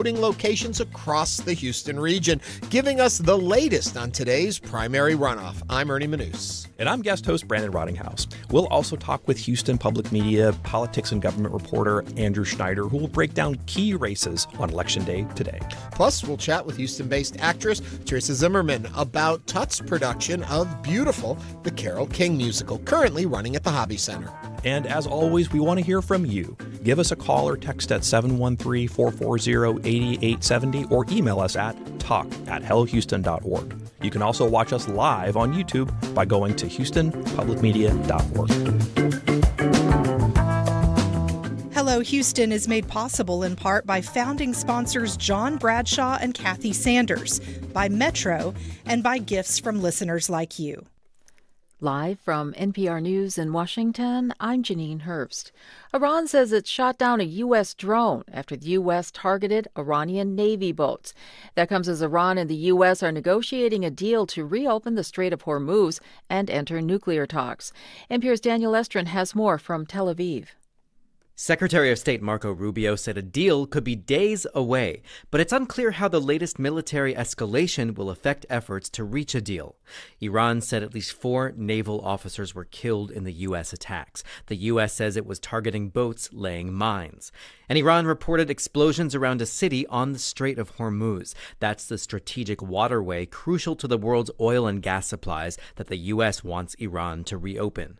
voting locations across the Houston region, giving us the latest on today's primary runoff. I'm Ernie Manouse. And I'm guest host Brandon Rottinghaus. We'll also talk with Houston Public Media politics and government reporter Andrew Schneider, who will break down key races on Election Day today. Plus, we'll chat with Houston-based actress Teresa Zimmerman about Tut's production of Beautiful, the Carole King Musical, currently running at the Hobby Center. And as always, we want to hear from you. Give us a call or text at 713-440-8870 or email us at talk@hellohouston.org. You can also watch us live on YouTube by going to houstonpublicmedia.org. Hello Houston is made possible in part by founding sponsors John Bradshaw and Kathy Sanders, by Metro, and by gifts from listeners like you. Live from NPR News in Washington, I'm Janine Herbst. Iran says it shot down a U.S. drone after the U.S. targeted Iranian Navy boats. That comes as Iran and the U.S. are negotiating a deal to reopen the Strait of Hormuz and enter nuclear talks. NPR's Daniel Estrin has more from Tel Aviv. Secretary of State Marco Rubio said a deal could be days away, but it's unclear how the latest military escalation will affect efforts to reach a deal. Iran said at least 4 naval officers were killed in the U.S. attacks. The U.S. says it was targeting boats laying mines. And Iran reported explosions around a city on the Strait of Hormuz. That's the strategic waterway crucial to the world's oil and gas supplies that the U.S. wants Iran to reopen.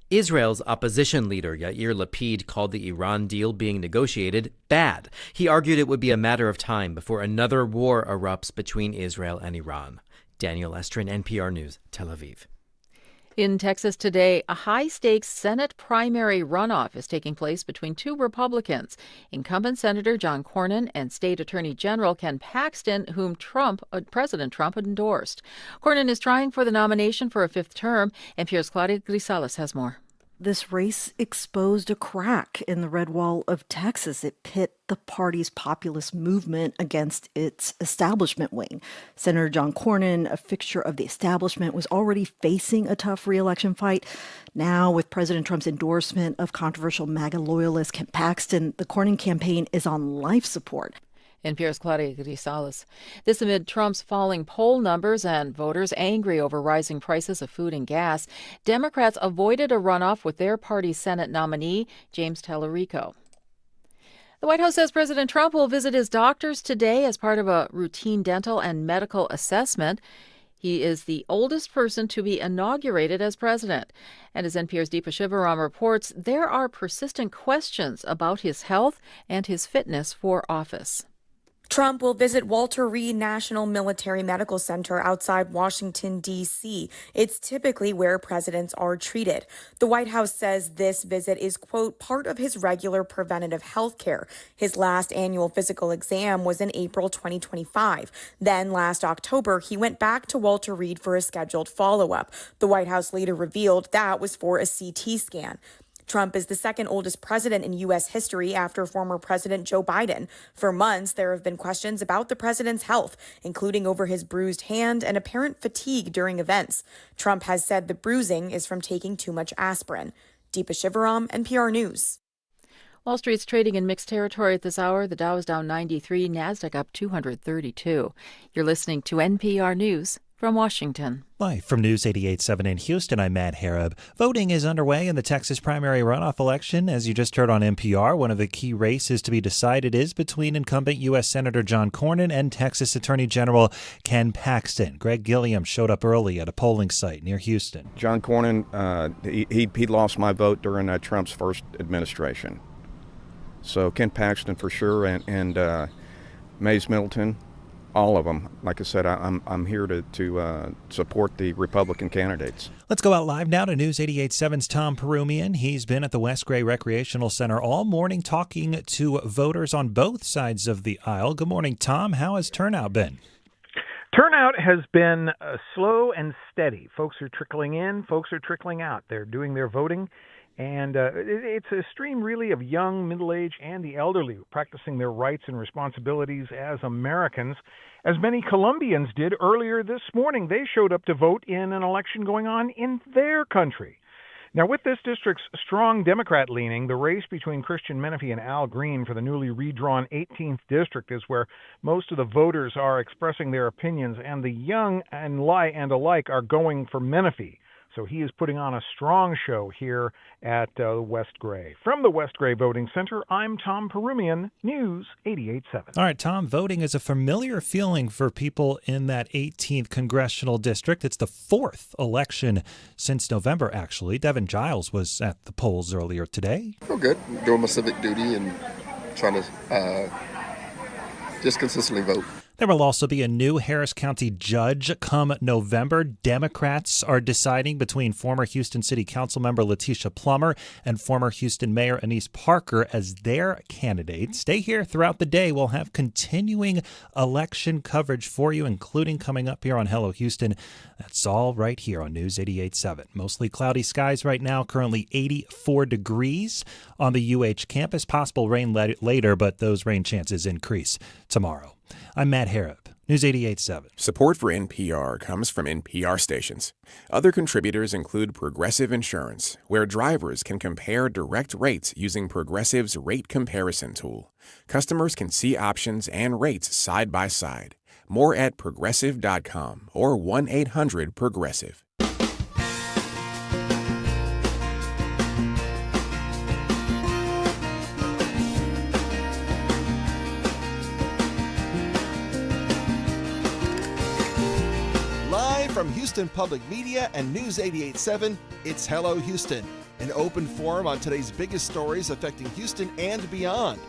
Israel's opposition leader Yair Lapid called the Iran deal being negotiated bad. He argued it would be a matter of time before another war erupts between Israel and Iran. Daniel Estrin, NPR News, Tel Aviv. In Texas today, a high-stakes Senate primary runoff is taking place between 2 Republicans, incumbent Senator John Cornyn and State Attorney General Ken Paxton, whom President Trump endorsed. Cornyn is trying for the nomination for a 5th term. NPR's Claudia Grisales has more. This race exposed a crack in the red wall of Texas. It pit the party's populist movement against its establishment wing. Senator John Cornyn, a fixture of the establishment, was already facing a tough re-election fight. Now, with President Trump's endorsement of controversial MAGA loyalist Ken Paxton, the Cornyn campaign is on life support. NPR's Claudia Grisales. This amid Trump's falling poll numbers and voters angry over rising prices of food and gas. Democrats avoided a runoff with their party's Senate nominee, James Tallarico. The White House says President Trump will visit his doctors today as part of a routine dental and medical assessment. He is the oldest person to be inaugurated as president. And as NPR's Deepa Shivaram reports, there are persistent questions about his health and his fitness for office. Trump will visit Walter Reed National Military Medical Center outside Washington, D.C. It's typically where presidents are treated. The White House says this visit is, quote, part of his regular preventative health care. His last annual physical exam was in April 2025. Then last October, he went back to Walter Reed for a scheduled follow-up. The White House later revealed that was for a CT scan. Trump is the second oldest president in U.S. history after former President Joe Biden. For months, there have been questions about the president's health, including over his bruised hand and apparent fatigue during events. Trump has said the bruising is from taking too much aspirin. Deepa Shivaram, NPR News. Wall Street's trading in mixed territory at this hour. The Dow is down 93, NASDAQ up 232. You're listening to NPR News from Washington. Live from News 88.7 in Houston, I'm Matt Harab. Voting is underway in the Texas primary runoff election. As you just heard on NPR, one of the key races to be decided is between incumbent U.S. Senator John Cornyn and Texas Attorney General Ken Paxton. Greg Gilliam showed up early at a polling site near Houston. John Cornyn, he lost my vote during Trump's first administration. So Ken Paxton for sure, and Mays Middleton. All of them. Like I said, I'm here to support the Republican candidates. Let's go out live now to News 88.7's Tom Perumian. He's been at the West Gray Recreational Center all morning talking to voters on both sides of the aisle. Good morning, Tom. How has turnout been? Turnout has been slow and steady. Folks are trickling in. Folks are trickling out. They're doing their voting. And it's a stream really of young, middle-aged, and the elderly practicing their rights and responsibilities as Americans, as many Colombians did earlier this morning. They showed up to vote in an election going on in their country. Now, with this district's strong Democrat leaning, the race between Christian Menifee and Al Green for the newly redrawn 18th district is where most of the voters are expressing their opinions, and the young and alike are going for Menifee. So he is putting on a strong show here at West Gray. From the West Gray Voting Center, I'm Tom Perumian, News 88.7. All right, Tom, voting is a familiar feeling for people in that 18th congressional district. It's the fourth election since November, actually. Devin Giles was at the polls earlier today. I feel good. Doing my civic duty and trying to just consistently vote. There will also be a new Harris County judge come November. Democrats are deciding between former Houston City Council member Letitia Plummer and former Houston Mayor Anise Parker as their candidates. Stay here throughout the day. We'll have continuing election coverage for you, including coming up here on Hello Houston. That's all right here on News 88.7. Mostly cloudy skies right now, currently 84 degrees on the UH campus. Possible rain later, but those rain chances increase tomorrow. I'm Matt Harrop, News 88.7. Support for NPR comes from NPR stations. Other contributors include Progressive Insurance, where drivers can compare direct rates using Progressive's rate comparison tool. Customers can see options and rates side by side. More at progressive.com or 1-800-PROGRESSIVE. From Houston Public Media and News 88.7, it's Hello Houston, an open forum on today's biggest stories affecting Houston and beyond.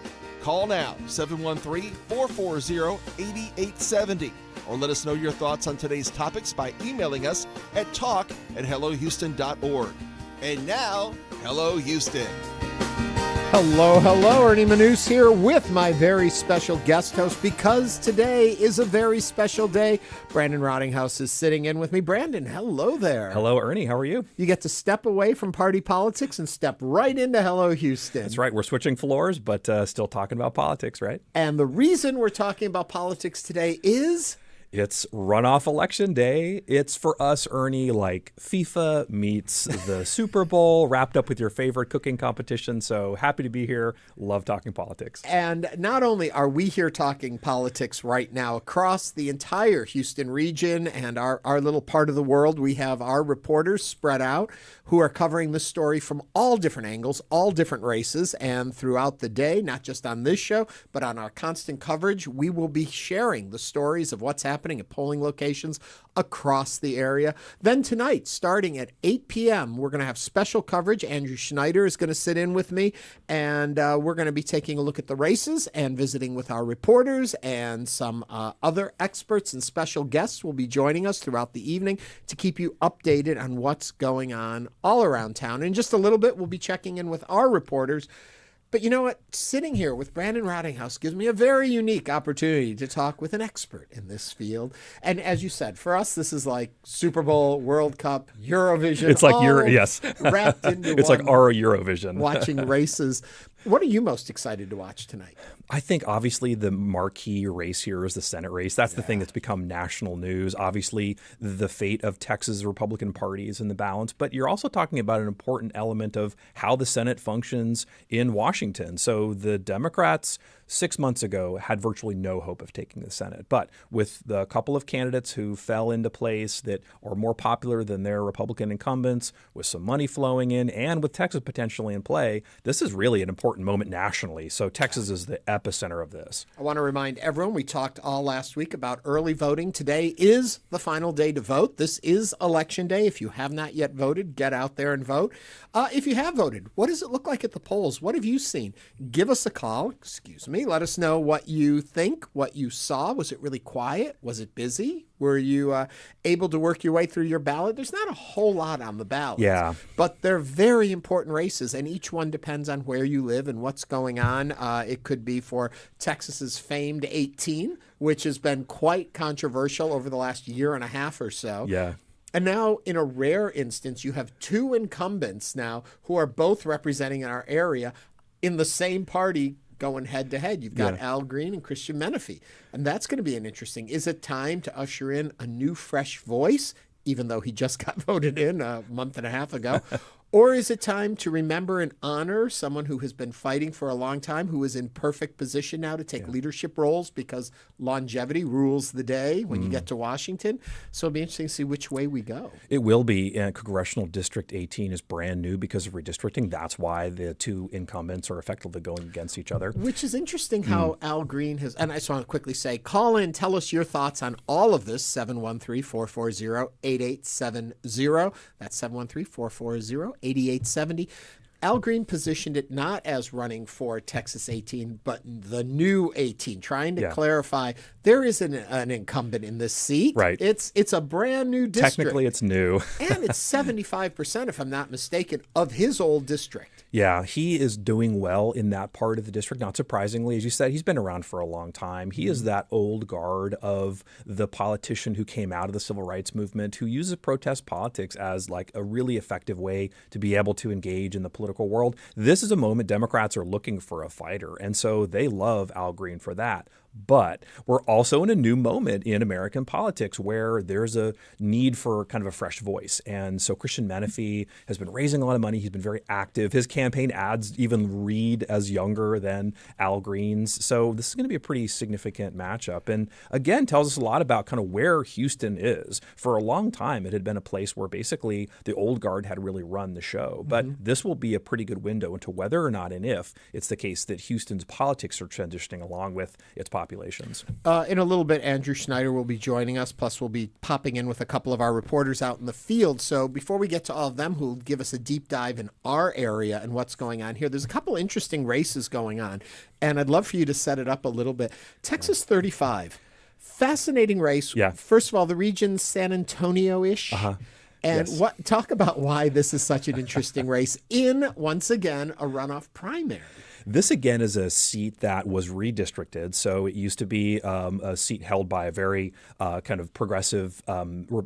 Call now, 713-440-8870, or let us know your thoughts on today's topics by emailing us at talk@hellohouston.org. And now, Hello Houston. Hello, Ernie Manouse here with my very special guest host, because today is a very special day. Brandon Rottinghaus is sitting in with me. Brandon, hello there. Hello, Ernie. How are you? You get to step away from party politics and step right into Hello Houston. That's right. We're switching floors, but still talking about politics, right? And the reason we're talking about politics today is... It's runoff election day. It's for us, Ernie, like FIFA meets the Super Bowl, wrapped up with your favorite cooking competition. So happy to be here. Love talking politics. And not only are we here talking politics right now across the entire Houston region and our little part of the world, we have our reporters spread out who are covering the story from all different angles, all different races. And throughout the day, not just on this show, but on our constant coverage, we will be sharing the stories of what's happening at polling locations across the area. Then tonight, starting at 8 p.m., we're going to have special coverage. Andrew Schneider is going to sit in with me, and we're going to be taking a look at the races and visiting with our reporters, and some other experts and special guests will be joining us throughout the evening to keep you updated on what's going on all around town. In just a little bit, we'll be checking in with our reporters. But you know what? Sitting here with Brandon Rottinghaus gives me a very unique opportunity to talk with an expert in this field. And as you said, for us, this is like Super Bowl, World Cup, Eurovision. It's like yes, wrapped into it's one, like our Eurovision. Watching races. What are you most excited to watch tonight? I think obviously the marquee race here is the Senate race. That's the thing that's become national news. Obviously, the fate of Texas Republican Party is in the balance, but you're also talking about an important element of how the Senate functions in Washington. So the Democrats 6 months ago had virtually no hope of taking the Senate. But with the couple of candidates who fell into place that are more popular than their Republican incumbents, with some money flowing in, and with Texas potentially in play, this is really an important moment nationally. So Texas is the epicenter of this. I want to remind everyone, we talked all last week about early voting. Today is the final day to vote. This is Election Day. If you have not yet voted, get out there and vote. If you have voted, what does it look like at the polls? What have you seen? Give us a call. Let us know what you think, what you saw. Was it really quiet? Was it busy? Were you able to work your way through your ballot? There's not a whole lot on the ballot. Yeah. But they're very important races, and each one depends on where you live and what's going on. It could be for Texas's famed 18, which has been quite controversial over the last year and a half or so. Yeah. And now, in a rare instance, you have two incumbents now who are both representing in our area in the same party going head to head. You've got Al Green and Christian Menifee. And that's going to be an interesting. Is it time to usher in a new, fresh voice, even though he just got voted in a month and a half ago? Or is it time to remember and honor someone who has been fighting for a long time, who is in perfect position now to take leadership roles because longevity rules the day when you get to Washington? So it'll be interesting to see which way we go. It will be. Congressional District 18 is brand new because of redistricting. That's why the two incumbents are effectively going against each other. Which is interesting how Al Green has, and I just want to quickly say, call in, tell us your thoughts on all of this, 713-440-8870. That's 713-440-8870. Al Green positioned it not as running for Texas 18, but the new 18, trying to clarify there is an incumbent in this seat. Right. It's a brand new district. Technically, it's new. And it's 75%, if I'm not mistaken, of his old district. Yeah, he is doing well in that part of the district. Not surprisingly, as you said, he's been around for a long time. He is that old guard of the politician who came out of the civil rights movement, who uses protest politics as like a really effective way to be able to engage in the political world. This is a moment Democrats are looking for a fighter, and so they love Al Green for that. But we're also in a new moment in American politics where there's a need for kind of a fresh voice. And so Christian Menefee has been raising a lot of money. He's been very active. His campaign ads even read as younger than Al Green's. So this is going to be a pretty significant matchup. And again, tells us a lot about kind of where Houston is. For a long time, it had been a place where basically the old guard had really run the show. But this will be a pretty good window into whether or not and if it's the case that Houston's politics are transitioning along with its populations. In a little bit, Andrew Schneider will be joining us. Plus, we'll be popping in with a couple of our reporters out in the field. So before we get to all of them who will give us a deep dive in our area and what's going on here, there's a couple interesting races going on. And I'd love for you to set it up a little bit. Texas 35, fascinating race. Yeah. First of all, the region's San Antonio-ish. And talk about why this is such an interesting race in, once again, a runoff primary. This, again, is a seat that was redistricted. So it used to be a seat held by a very kind of progressive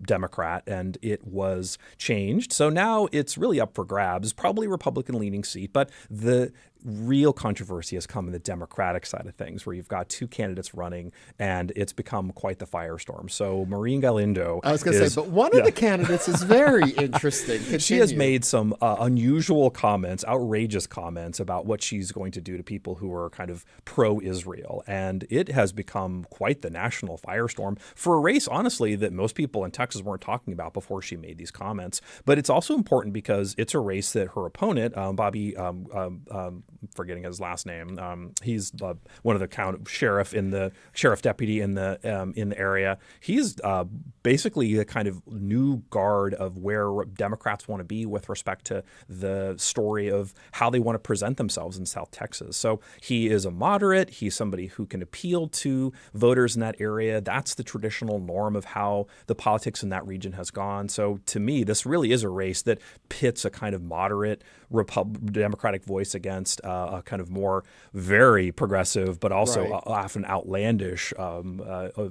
Democrat, and it was changed. So now it's really up for grabs, probably a Republican-leaning seat. But the real controversy has come in the Democratic side of things, where you've got two candidates running, and it's become quite the firestorm. So Maureen Galindo, I was going to say, but one of the candidates is very interesting. Continue. She has made some unusual comments, outrageous comments about what she's going to do to people who are kind of pro-Israel, and it has become quite the national firestorm for a race, honestly, that most people in Texas weren't talking about before she made these comments. But it's also important because it's a race that her opponent, Bobby forgetting his last name. He's one of the sheriff deputy in the area. He's basically the kind of new guard of where Democrats want to be with respect to the story of how they want to present themselves in South Texas. So he is a moderate. He's somebody who can appeal to voters in that area. That's the traditional norm of how the politics in that region has gone. So to me, this really is a race that pits a kind of moderate Democratic voice against a kind of more very progressive, but also often outlandish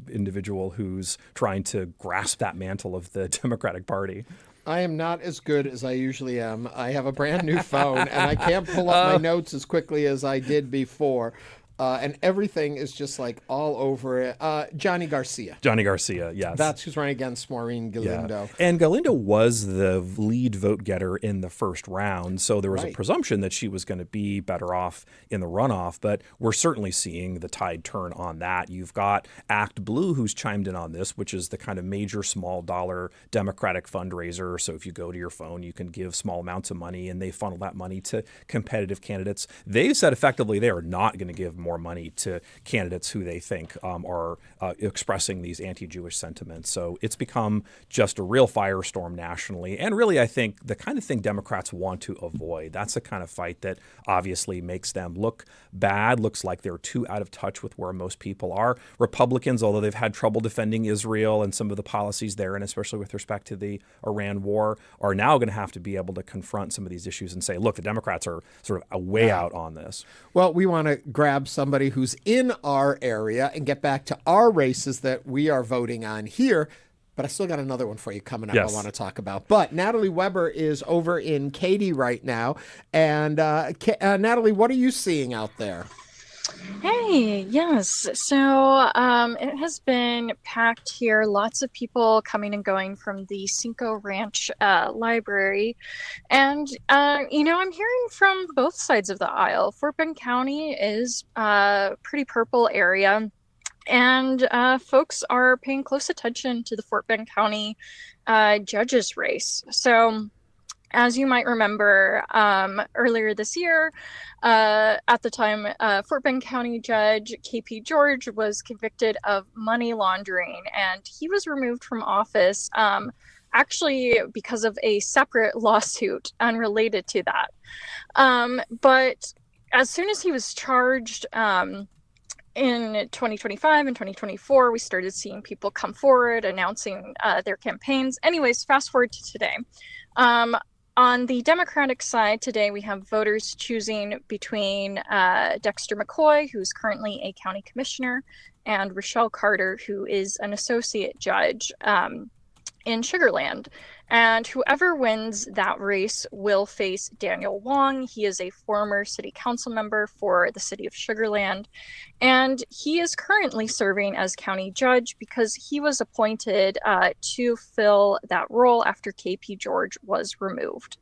individual who's trying to grasp that mantle of the Democratic Party. I am not as good as I usually am. I have a brand new phone, and I can't pull up my notes as quickly as I did before. And everything is just like all over it. Johnny Garcia. Johnny Garcia, yes. That's who's running against Maureen Galindo. Yeah. And Galindo was the lead vote getter in the first round, so there was a presumption that she was going to be better off in the runoff, but we're certainly seeing the tide turn on that. You've got Act Blue, who's chimed in on this, which is the kind of major small dollar Democratic fundraiser. So if you go to your phone, you can give small amounts of money, and they funnel that money to competitive candidates. They've said effectively they are not going to give more money to candidates who they think are expressing these anti-Jewish sentiments. So it's become just a real firestorm nationally. And really, I think the kind of thing Democrats want to avoid. That's the kind of fight that obviously makes them look bad, looks like they're too out of touch with where most people are. Republicans, although they've had trouble defending Israel and some of the policies there, and especially with respect to the Iran war, are now going to have to be able to confront some of these issues and say, look, the Democrats are sort of way out on this. Well, we want to grab somebody who's in our area and get back to our races that we are voting on here. But I still got another one for you coming up I want to talk about. But Natalie Weber is over in Katy right now. And Natalie, what are you seeing out there? Hey, yes. So it has been packed here. Lots of people coming and going from the Cinco Ranch library. And, I'm hearing from both sides of the aisle. Fort Bend County is a pretty purple area. And folks are paying close attention to the Fort Bend County judges race. So, as you might remember, earlier this year, at the time, Fort Bend County Judge KP George was convicted of money laundering, and he was removed from office, actually because of a separate lawsuit unrelated to that. But as soon as he was charged, in 2025 and 2024, we started seeing people come forward announcing their campaigns. Anyways, fast forward to today. On the Democratic side today, we have voters choosing between Dexter McCoy, who's currently a county commissioner, and Rochelle Carter, who is an associate judge in Sugar Land. And whoever wins that race will face Daniel Wong. He is a former city council member for the city of Sugar Land. And he is currently serving as county judge because he was appointed to fill that role after KP George was removed.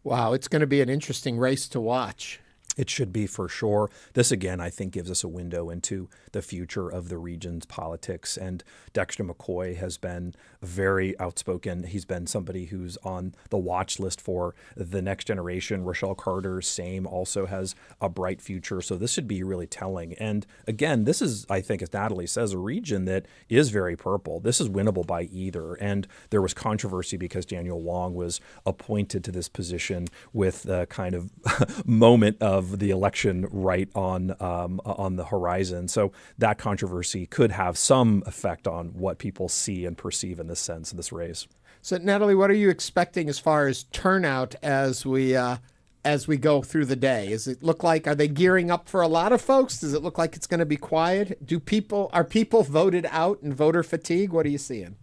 Wow, it's going to be an interesting race to watch. It should be, for sure. This, again, I think gives us a window into the future of the region's politics. And Dexter McCoy has been very outspoken. He's been somebody who's on the watch list for the next generation. Rochelle Carter, same, also has a bright future. So this should be really telling. And again, this is, I think, as Natalie says, a region that is very purple. This is winnable by either. And there was controversy because Daniel Wong was appointed to this position with the kind of moment of the election right on the horizon. So that controversy could have some effect on what people see and perceive in this sense of this race. So, Natalie, what are you expecting as far as turnout as we go through the day? Does it look like, are they gearing up for a lot of folks? Does it look like it's going to be quiet? Are people voted out and voter fatigue? What are you seeing?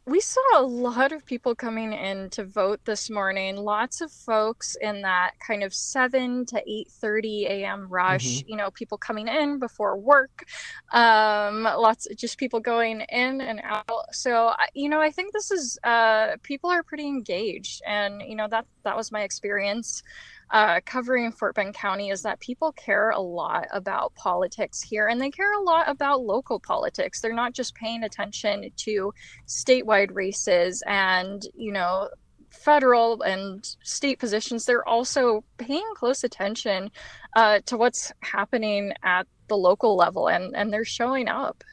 We saw a lot of people coming in to vote this morning. Lots of folks in that kind of 7 to 8:30 a.m. rush. Mm-hmm. People coming in before work. Lots of just people going in and out. So, I think this is people are pretty engaged, and that was my experience. Covering Fort Bend County is that people care a lot about politics here, and they care a lot about local politics. They're not just paying attention to statewide races and, federal and state positions. They're also paying close attention to what's happening at the local level, and they're showing up.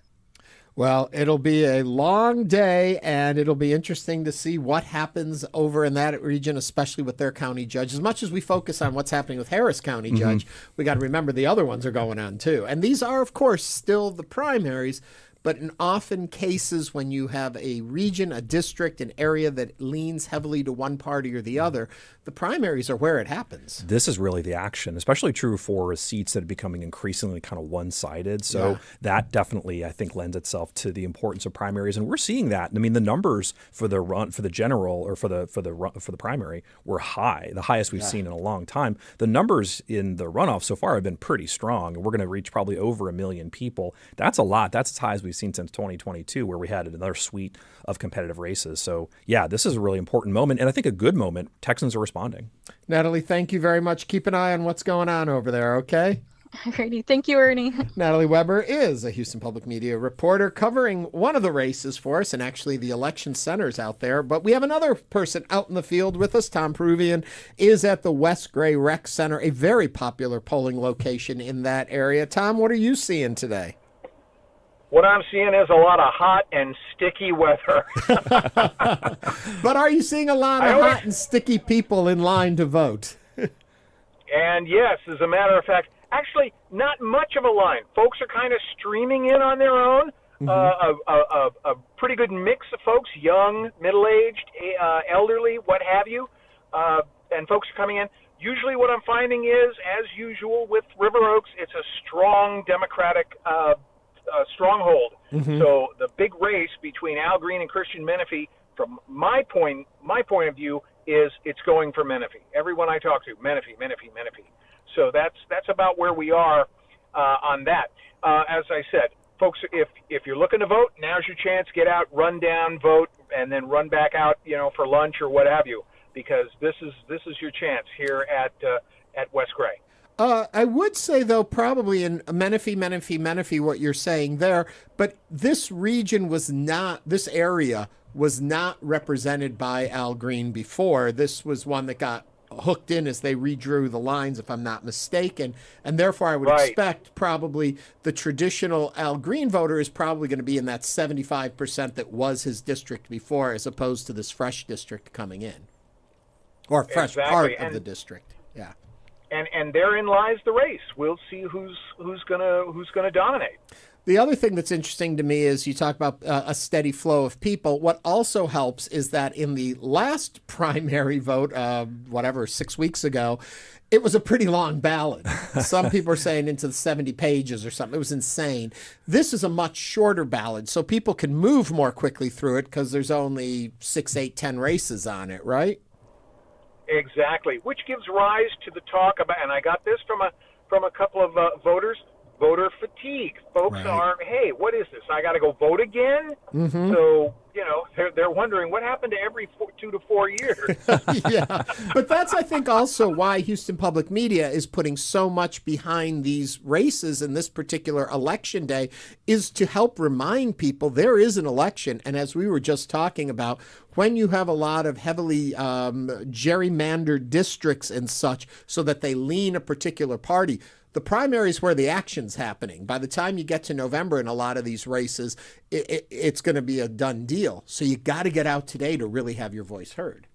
Well, it'll be a long day, and it'll be interesting to see what happens over in that region, especially with their county judge. As much as we focus on what's happening with Harris County judge, we got to remember the other ones are going on too. And these are, of course, still the primaries. But in often cases when you have a region, a district, an area that leans heavily to one party or the other, the primaries are where it happens. This is really the action, especially true for seats that are becoming increasingly kind of one-sided. So that definitely, I think, lends itself to the importance of primaries, and we're seeing that. I mean, the numbers for the general or for the primary were high, the highest we've seen in a long time. The numbers in the runoff so far have been pretty strong. We're going to reach probably over 1 million people. That's a lot. That's as high as we've seen since 2022, where we had another suite of competitive races. So, this is a really important moment, and I think a good moment. Texans are responding. Natalie, thank you very much. Keep an eye on what's going on over there, okay? Alrighty. Thank you, Ernie. Natalie Weber is a Houston Public Media reporter covering one of the races for us, and actually the election centers out there. But we have another person out in the field with us. Tom Peruvian is at the West Gray Rec Center, a very popular polling location in that area. Tom, what are you seeing today? What I'm seeing is a lot of hot and sticky weather. But are you seeing a lot of hot and sticky people in line to vote? And yes, as a matter of fact, actually not much of a line. Folks are kind of streaming in on their own. A pretty good mix of folks, young, middle-aged, elderly, what have you. And folks are coming in. Usually what I'm finding is, as usual with River Oaks, it's a strong Democratic stronghold. So the big race between Al Green and Christian Menifee, from my point of view, is it's going for Menifee. Everyone I talk to, Menifee. So that's about where we are on that. As I said, folks, if you're looking to vote, now's your chance. Get out, run down, vote, and then run back out, for lunch or what have you, because this is your chance here at West Gray. I would say, though, probably in Menifee, what you're saying there, but this area was not represented by Al Green before. This was one that got hooked in as they redrew the lines, if I'm not mistaken. And therefore, I would expect probably the traditional Al Green voter is probably going to be in that 75% that was his district before, as opposed to this fresh district coming in. Or fresh part of the district. Yeah. And therein lies the race. We'll see who's gonna dominate. The other thing that's interesting to me is you talk about a steady flow of people. What also helps is that in the last primary vote, 6 weeks ago, it was a pretty long ballot. Some people are saying into the 70 pages or something. It was insane. This is a much shorter ballot, so people can move more quickly through it because there's only 6, 8, 10 races on it, right? Exactly, which gives rise to the talk about, and I got this from a couple of voters, voter fatigue. Folks are, hey, what is this? I got to go vote again? Mm-hmm. So, they're wondering what happened to every 2 to 4 years. Yeah, but that's, I think, also why Houston Public Media is putting so much behind these races in this particular election day, is to help remind people there is an election. And as we were just talking about, when you have a lot of heavily gerrymandered districts and such so that they lean a particular party, the primary is where the action's happening. By the time you get to November in a lot of these races, it's going to be a done deal. So you got to get out today to really have your voice heard.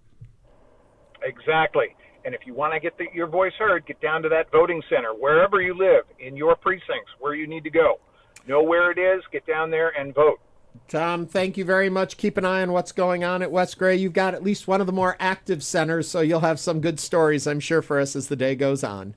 Exactly. And if you want to get your voice heard, get down to that voting center, wherever you live, in your precincts, where you need to go. Know where it is, get down there and vote. Tom, thank you very much. Keep an eye on what's going on at West Gray. You've got at least one of the more active centers, so you'll have some good stories, I'm sure, for us as the day goes on.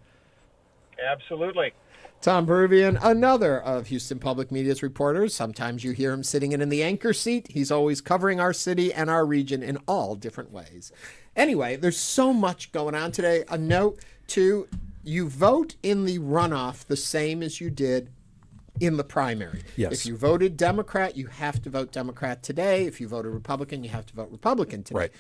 Absolutely. Tom Peruvian, another of Houston Public Media's reporters. Sometimes you hear him sitting in the anchor seat. He's always covering our city and our region in all different ways. Anyway, there's so much going on today. A note, too, you vote in the runoff the same as you did in the primary. Yes. If you voted Democrat, you have to vote Democrat today. If you voted Republican, you have to vote Republican today. Right.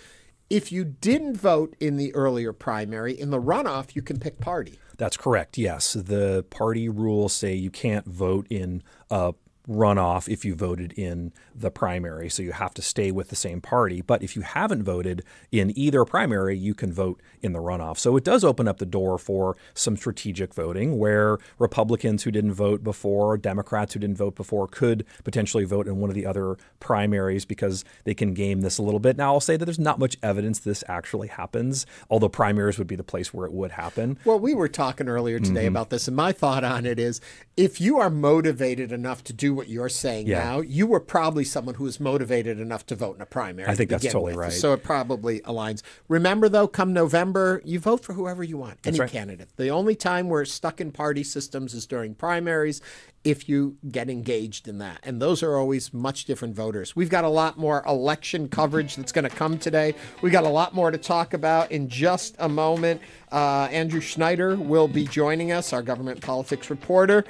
If you didn't vote in the earlier primary, in the runoff, you can pick party. That's correct, yes. The party rules say you can't vote in a runoff if you voted in the primary, so you have to stay with the same party. But if you haven't voted in either primary, you can vote in the runoff. So it does open up the door for some strategic voting where Republicans who didn't vote before, Democrats who didn't vote before could potentially vote in one of the other primaries because they can game this a little bit. Now, I'll say that there's not much evidence this actually happens, although primaries would be the place where it would happen. Well, we were talking earlier today about this, and my thought on it is if you are motivated enough to do what you're saying now, you were probably someone who was motivated enough to vote in a primary. I think that's totally right. So it probably aligns. Remember, though, come November, you vote for whoever you want, any candidate. The only time we're stuck in party systems is during primaries if you get engaged in that. And those are always much different voters. We've got a lot more election coverage that's going to come today. We got a lot more to talk about in just a moment. Andrew Schneider will be joining us, our government politics reporter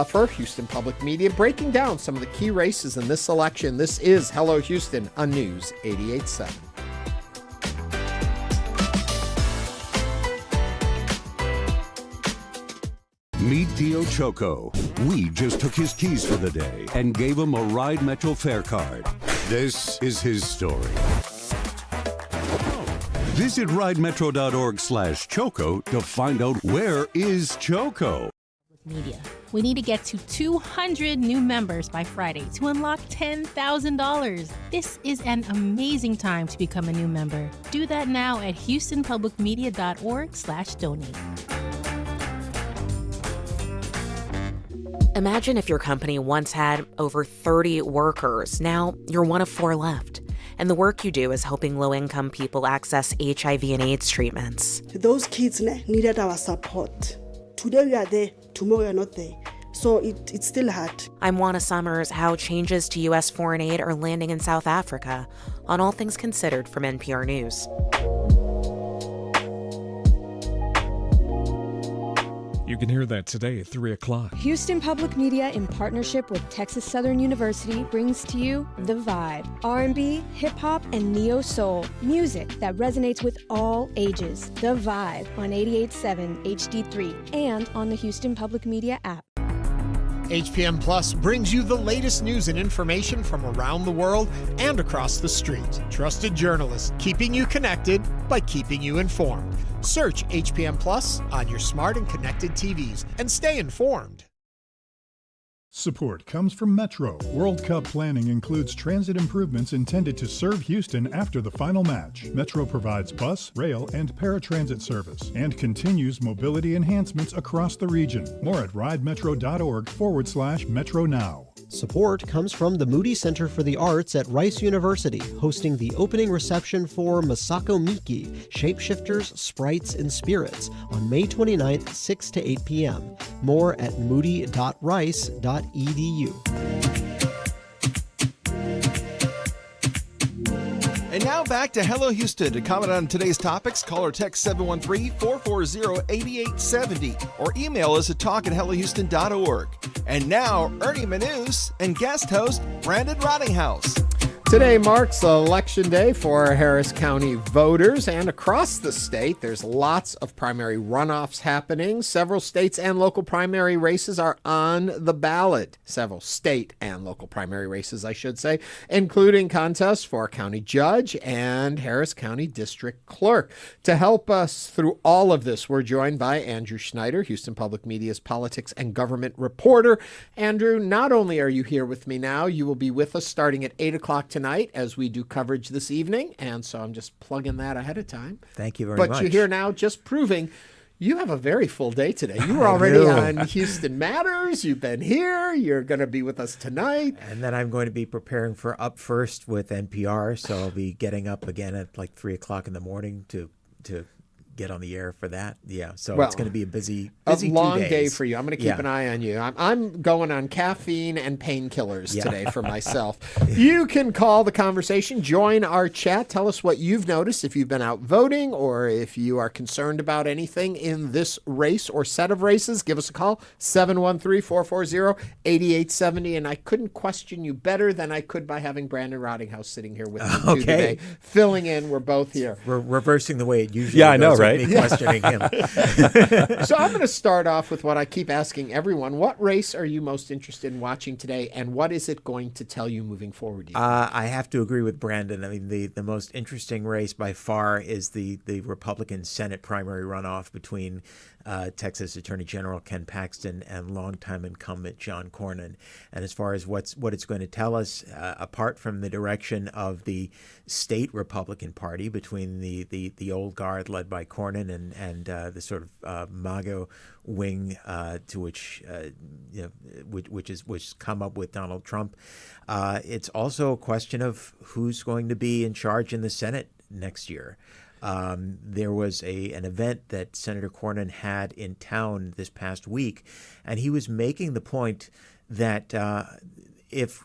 for Houston Public Media, breaking down some of the key races in this election. This is Hello Houston on News 88.7. Meet Tio Choco. We just took his keys for the day and gave him a Ride Metro fare card. This is his story. Visit ridemetro.org/Choco to find out where is Choco. Media. We need to get to 200 new members by Friday to unlock $10,000. This is an amazing time to become a new member. Do that now at houstonpublicmedia.org/donate. Imagine if your company once had over 30 workers. Now you're one of 4 left. And the work you do is helping low-income people access HIV and AIDS treatments. Those kids needed our support. Today we are there, tomorrow we are not there. So it's still hard. I'm Juana Summers. How changes to U.S. foreign aid are landing in South Africa on All Things Considered from NPR News. You can hear that today at 3 o'clock. Houston Public Media, in partnership with Texas Southern University, brings to you The Vibe. R&B, hip-hop, and neo-soul. Music that resonates with all ages. The Vibe on 88.7 HD3 and on the Houston Public Media app. HPM Plus brings you the latest news and information from around the world and across the street. Trusted journalists keeping you connected by keeping you informed. Search HPM Plus on your smart and connected TVs and stay informed. Support comes from Metro. World Cup planning includes transit improvements intended to serve Houston after the final match. Metro provides bus, rail, and paratransit service and continues mobility enhancements across the region. More at ridemetro.org/Metro Now. Support comes from the Moody Center for the Arts at Rice University, hosting the opening reception for Masako Miki, Shapeshifters, Sprites, and Spirits on May 29th, 6 to 8 p.m. More at moody.rice.edu. And now back to Hello Houston. To comment on today's topics, call or text 713-440-8870 or email us at talk@hellohouston.org. And now, Ernie Manouse and guest host Brandon Rottinghaus. Today marks Election Day for Harris County voters, and across the state, there's lots of primary runoffs happening. Several states and local primary races are on the ballot. Several state and local primary races, I should say, including contests for county judge and Harris County district clerk. To help us through all of this, we're joined by Andrew Schneider, Houston Public Media's politics and government reporter. Andrew, not only are you here with me now, you will be with us starting at 8 o'clock tonight as we do coverage this evening, and so I'm just plugging that ahead of time. Thank you very much. But you're here now just proving you have a very full day today. You were already on Houston Matters. You've been here. You're going to be with us tonight. And then I'm going to be preparing for Up First with NPR, so I'll be getting up again at like 3 o'clock in the morning to get on the air for that. Yeah, so it's going to be a busy long 2 days. day for you. I'm going to keep an eye on you. I'm going on caffeine and painkillers today for myself. You can call the conversation, join our chat, tell us what you've noticed if you've been out voting or if you are concerned about anything in this race or set of races. Give us a call, 713-440-8870. And I couldn't question you better than I could by having Brandon Rottinghaus sitting here with me too today, filling in. We're both here. We're reversing the way it usually goes. I know, right? Me questioning him. So I'm going to start off with what I keep asking everyone. What race are you most interested in watching today, and what is it going to tell you moving forward? I have to agree with Brandon. I mean, the most interesting race by far is the Republican Senate primary runoff between Texas Attorney General Ken Paxton and longtime incumbent John Cornyn. And as far as what it's going to tell us, apart from the direction of the state Republican Party between the old guard led by Cornyn and the sort of MAGA wing to which come up with Donald Trump, it's also a question of who's going to be in charge in the Senate next year. There was an event that Senator Cornyn had in town this past week, and he was making the point that if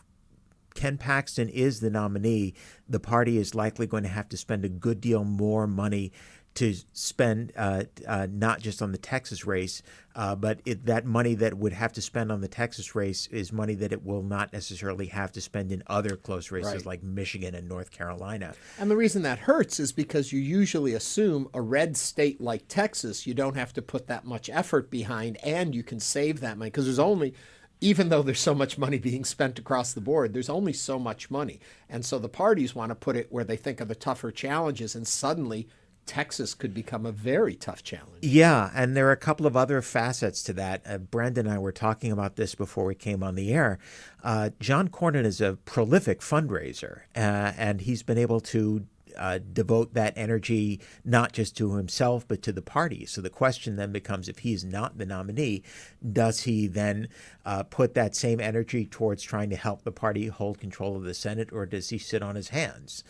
Ken Paxton is the nominee, the party is likely going to have to spend a good deal more money to spend not just on the Texas race, but that money that would have to spend on the Texas race is money that it will not necessarily have to spend in other close races like Michigan and North Carolina. And the reason that hurts is because you usually assume a red state like Texas, you don't have to put that much effort behind, and you can save that money because there's only, even though there's so much money being spent across the board, there's only so much money. And so the parties want to put it where they think are the tougher challenges, and suddenly Texas could become a very tough challenge. Yeah, and there are a couple of other facets to that. Brandon and I were talking about this before we came on the air. John Cornyn is a prolific fundraiser, and he's been able to devote that energy not just to himself but to the party. So the question then becomes, if he's not the nominee, does he then put that same energy towards trying to help the party hold control of the Senate, or does he sit on his hands?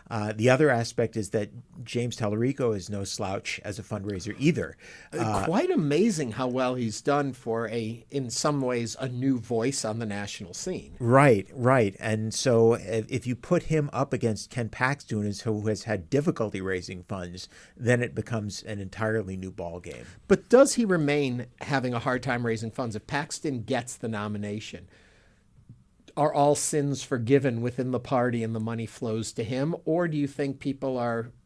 The other aspect is that James Tallarico is no slouch as a fundraiser either. Quite amazing how well he's done for in some ways, a new voice on the national scene. Right. And so if you put him up against Ken Paxton, who has had difficulty raising funds, then it becomes an entirely new ballgame. But does he remain having a hard time raising funds? If Paxton gets the nomination, are all sins forgiven within the party and the money flows to him? Or do you think people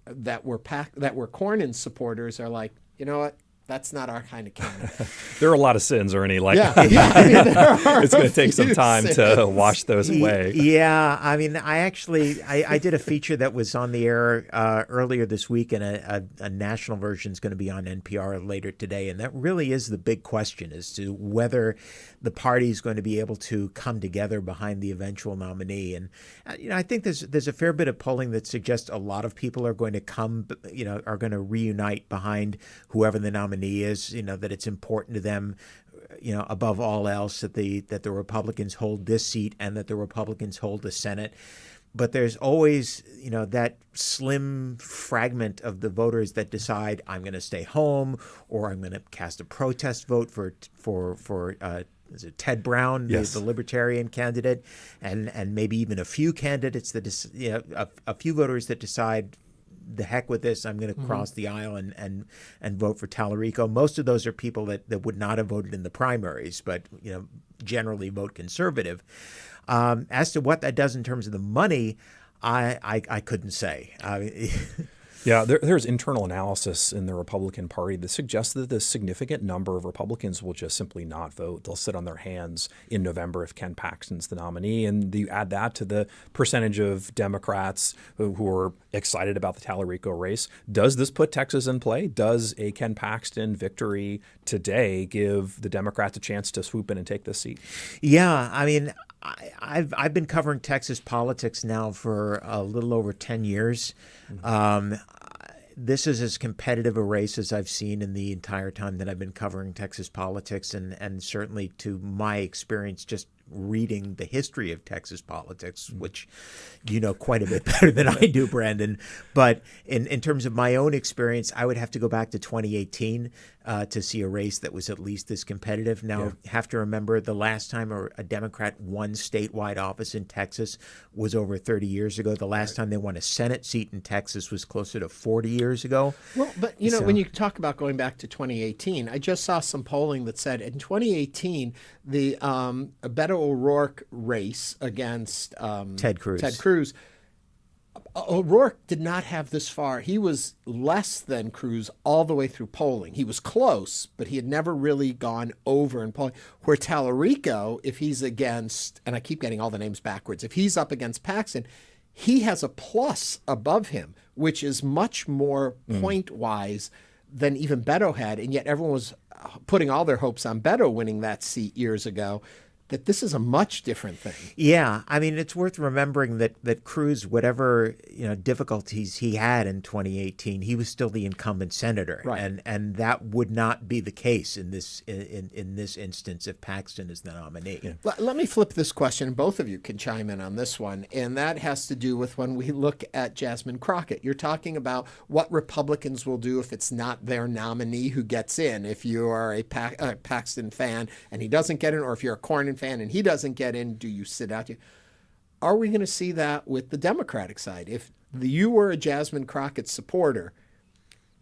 that were Cornyn supporters are like, you know what? That's not our kind of candidate. There are a lot of sins, Ernie. Yeah, I mean, it's going to take some time to wash those away. Yeah, I mean, I did a feature that was on the air earlier this week, and a national version is going to be on NPR later today. And that really is the big question as to whether the party is going to be able to come together behind the eventual nominee. And I think there's a fair bit of polling that suggests a lot of people are going to are going to reunite behind whoever the nominee is, that it's important to them, above all else, that the Republicans hold this seat and that the Republicans hold the Senate. But there's always, that slim fragment of the voters that decide I'm going to stay home, or I'm going to cast a protest vote for is it Ted Brown, yes, the Libertarian candidate, and maybe even a few candidates a few voters that decide, the heck with this, I'm going to cross the aisle and vote for Tallarico. Most of those are people that would not have voted in the primaries, but generally vote conservative. As to what that does in terms of the money, I couldn't say. Yeah, there's internal analysis in the Republican Party that suggests that a significant number of Republicans will just simply not vote. They'll sit on their hands in November if Ken Paxton's the nominee. And you add that to the percentage of Democrats who are excited about the Tallarico race. Does this put Texas in play? Does a Ken Paxton victory today give the Democrats a chance to swoop in and take this seat? Yeah, I mean, I've been covering Texas politics now for a little over 10 years. This is as competitive a race as I've seen in the entire time that I've been covering Texas politics, and certainly to my experience just reading the history of Texas politics, which you know quite a bit better than I do, Brandon. But in terms of my own experience, I would have to go back to 2018 to see a race that was at least this competitive. Now, have to remember the last time a Democrat won statewide office in Texas was over 30 years ago. The last time they won a Senate seat in Texas was closer to 40 years ago. Well, but you know, when you talk about going back to 2018, I just saw some polling that said in 2018, the Beto O'Rourke race against Ted Cruz, O'Rourke did not have this far. He was less than Cruz all the way through polling. He was close, but he had never really gone over in polling. Where Tallarico, if he's against, and I keep getting all the names backwards, if he's up against Paxton, he has a plus above him, which is much more point-wise than even Beto had, and yet everyone was putting all their hopes on Beto winning that seat years ago. That this is a much different thing. Yeah, I mean, it's worth remembering that Cruz, whatever difficulties he had in 2018, he was still the incumbent senator, right. and that would not be the case in this instance if Paxton is the nominee. Yeah. Let me flip this question, and both of you can chime in on this one, and that has to do with when we look at Jasmine Crockett. You're talking about what Republicans will do if it's not their nominee who gets in. If you are a Paxton fan and he doesn't get in, or if you're a Cornyn fan and he doesn't get in, do you sit out? Are we going to see that with the Democratic side? If you were a Jasmine Crockett supporter,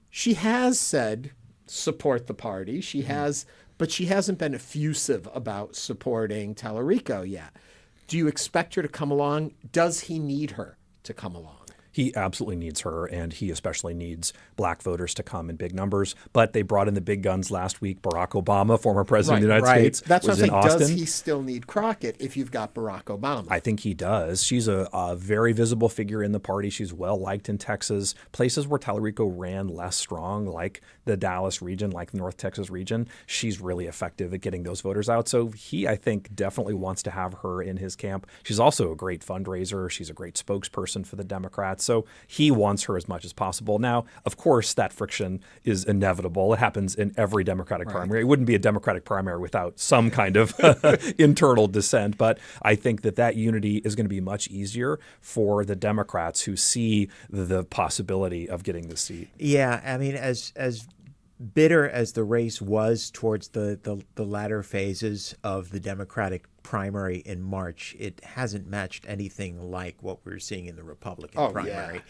she has said support the party. She has, but she hasn't been effusive about supporting Tallarico yet. Do you expect her to come along? Does he need her to come along? He absolutely needs her, and he especially needs black voters to come in big numbers. But they brought in the big guns last week. Barack Obama, former president of the United States, That's was what I'm in saying. Austin. Does he still need Crockett if you've got Barack Obama? I think he does. She's a very visible figure in the party. She's well liked in Texas. Places where Tallarico ran less strong, like the Dallas region, like the North Texas region, she's really effective at getting those voters out. So he, I think, definitely wants to have her in his camp. She's also a great fundraiser. She's a great spokesperson for the Democrats. So he wants her as much as possible. Now, of course, that friction is inevitable. It happens in every Democratic primary. It wouldn't be a Democratic primary without some kind of internal dissent. But I think that unity is going to be much easier for the Democrats who see the possibility of getting the seat. Yeah, I mean, as bitter as the race was towards the latter phases of the Democratic primary in March, it hasn't matched anything like what we're seeing in the Republican primary.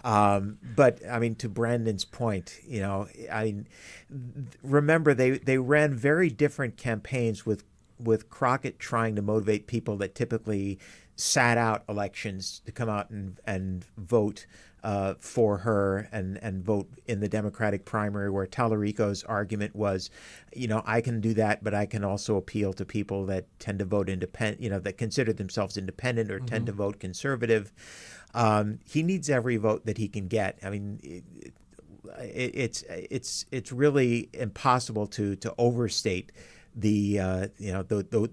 But I mean, to Brandon's point, remember they ran very different campaigns with Crockett trying to motivate people that typically sat out elections to come out and vote for her and vote in the Democratic primary, where Tallarico's argument was, I can do that, but I can also appeal to people that tend to vote independent, that consider themselves independent or tend to vote conservative. He needs every vote that he can get. I mean, it's really impossible to overstate the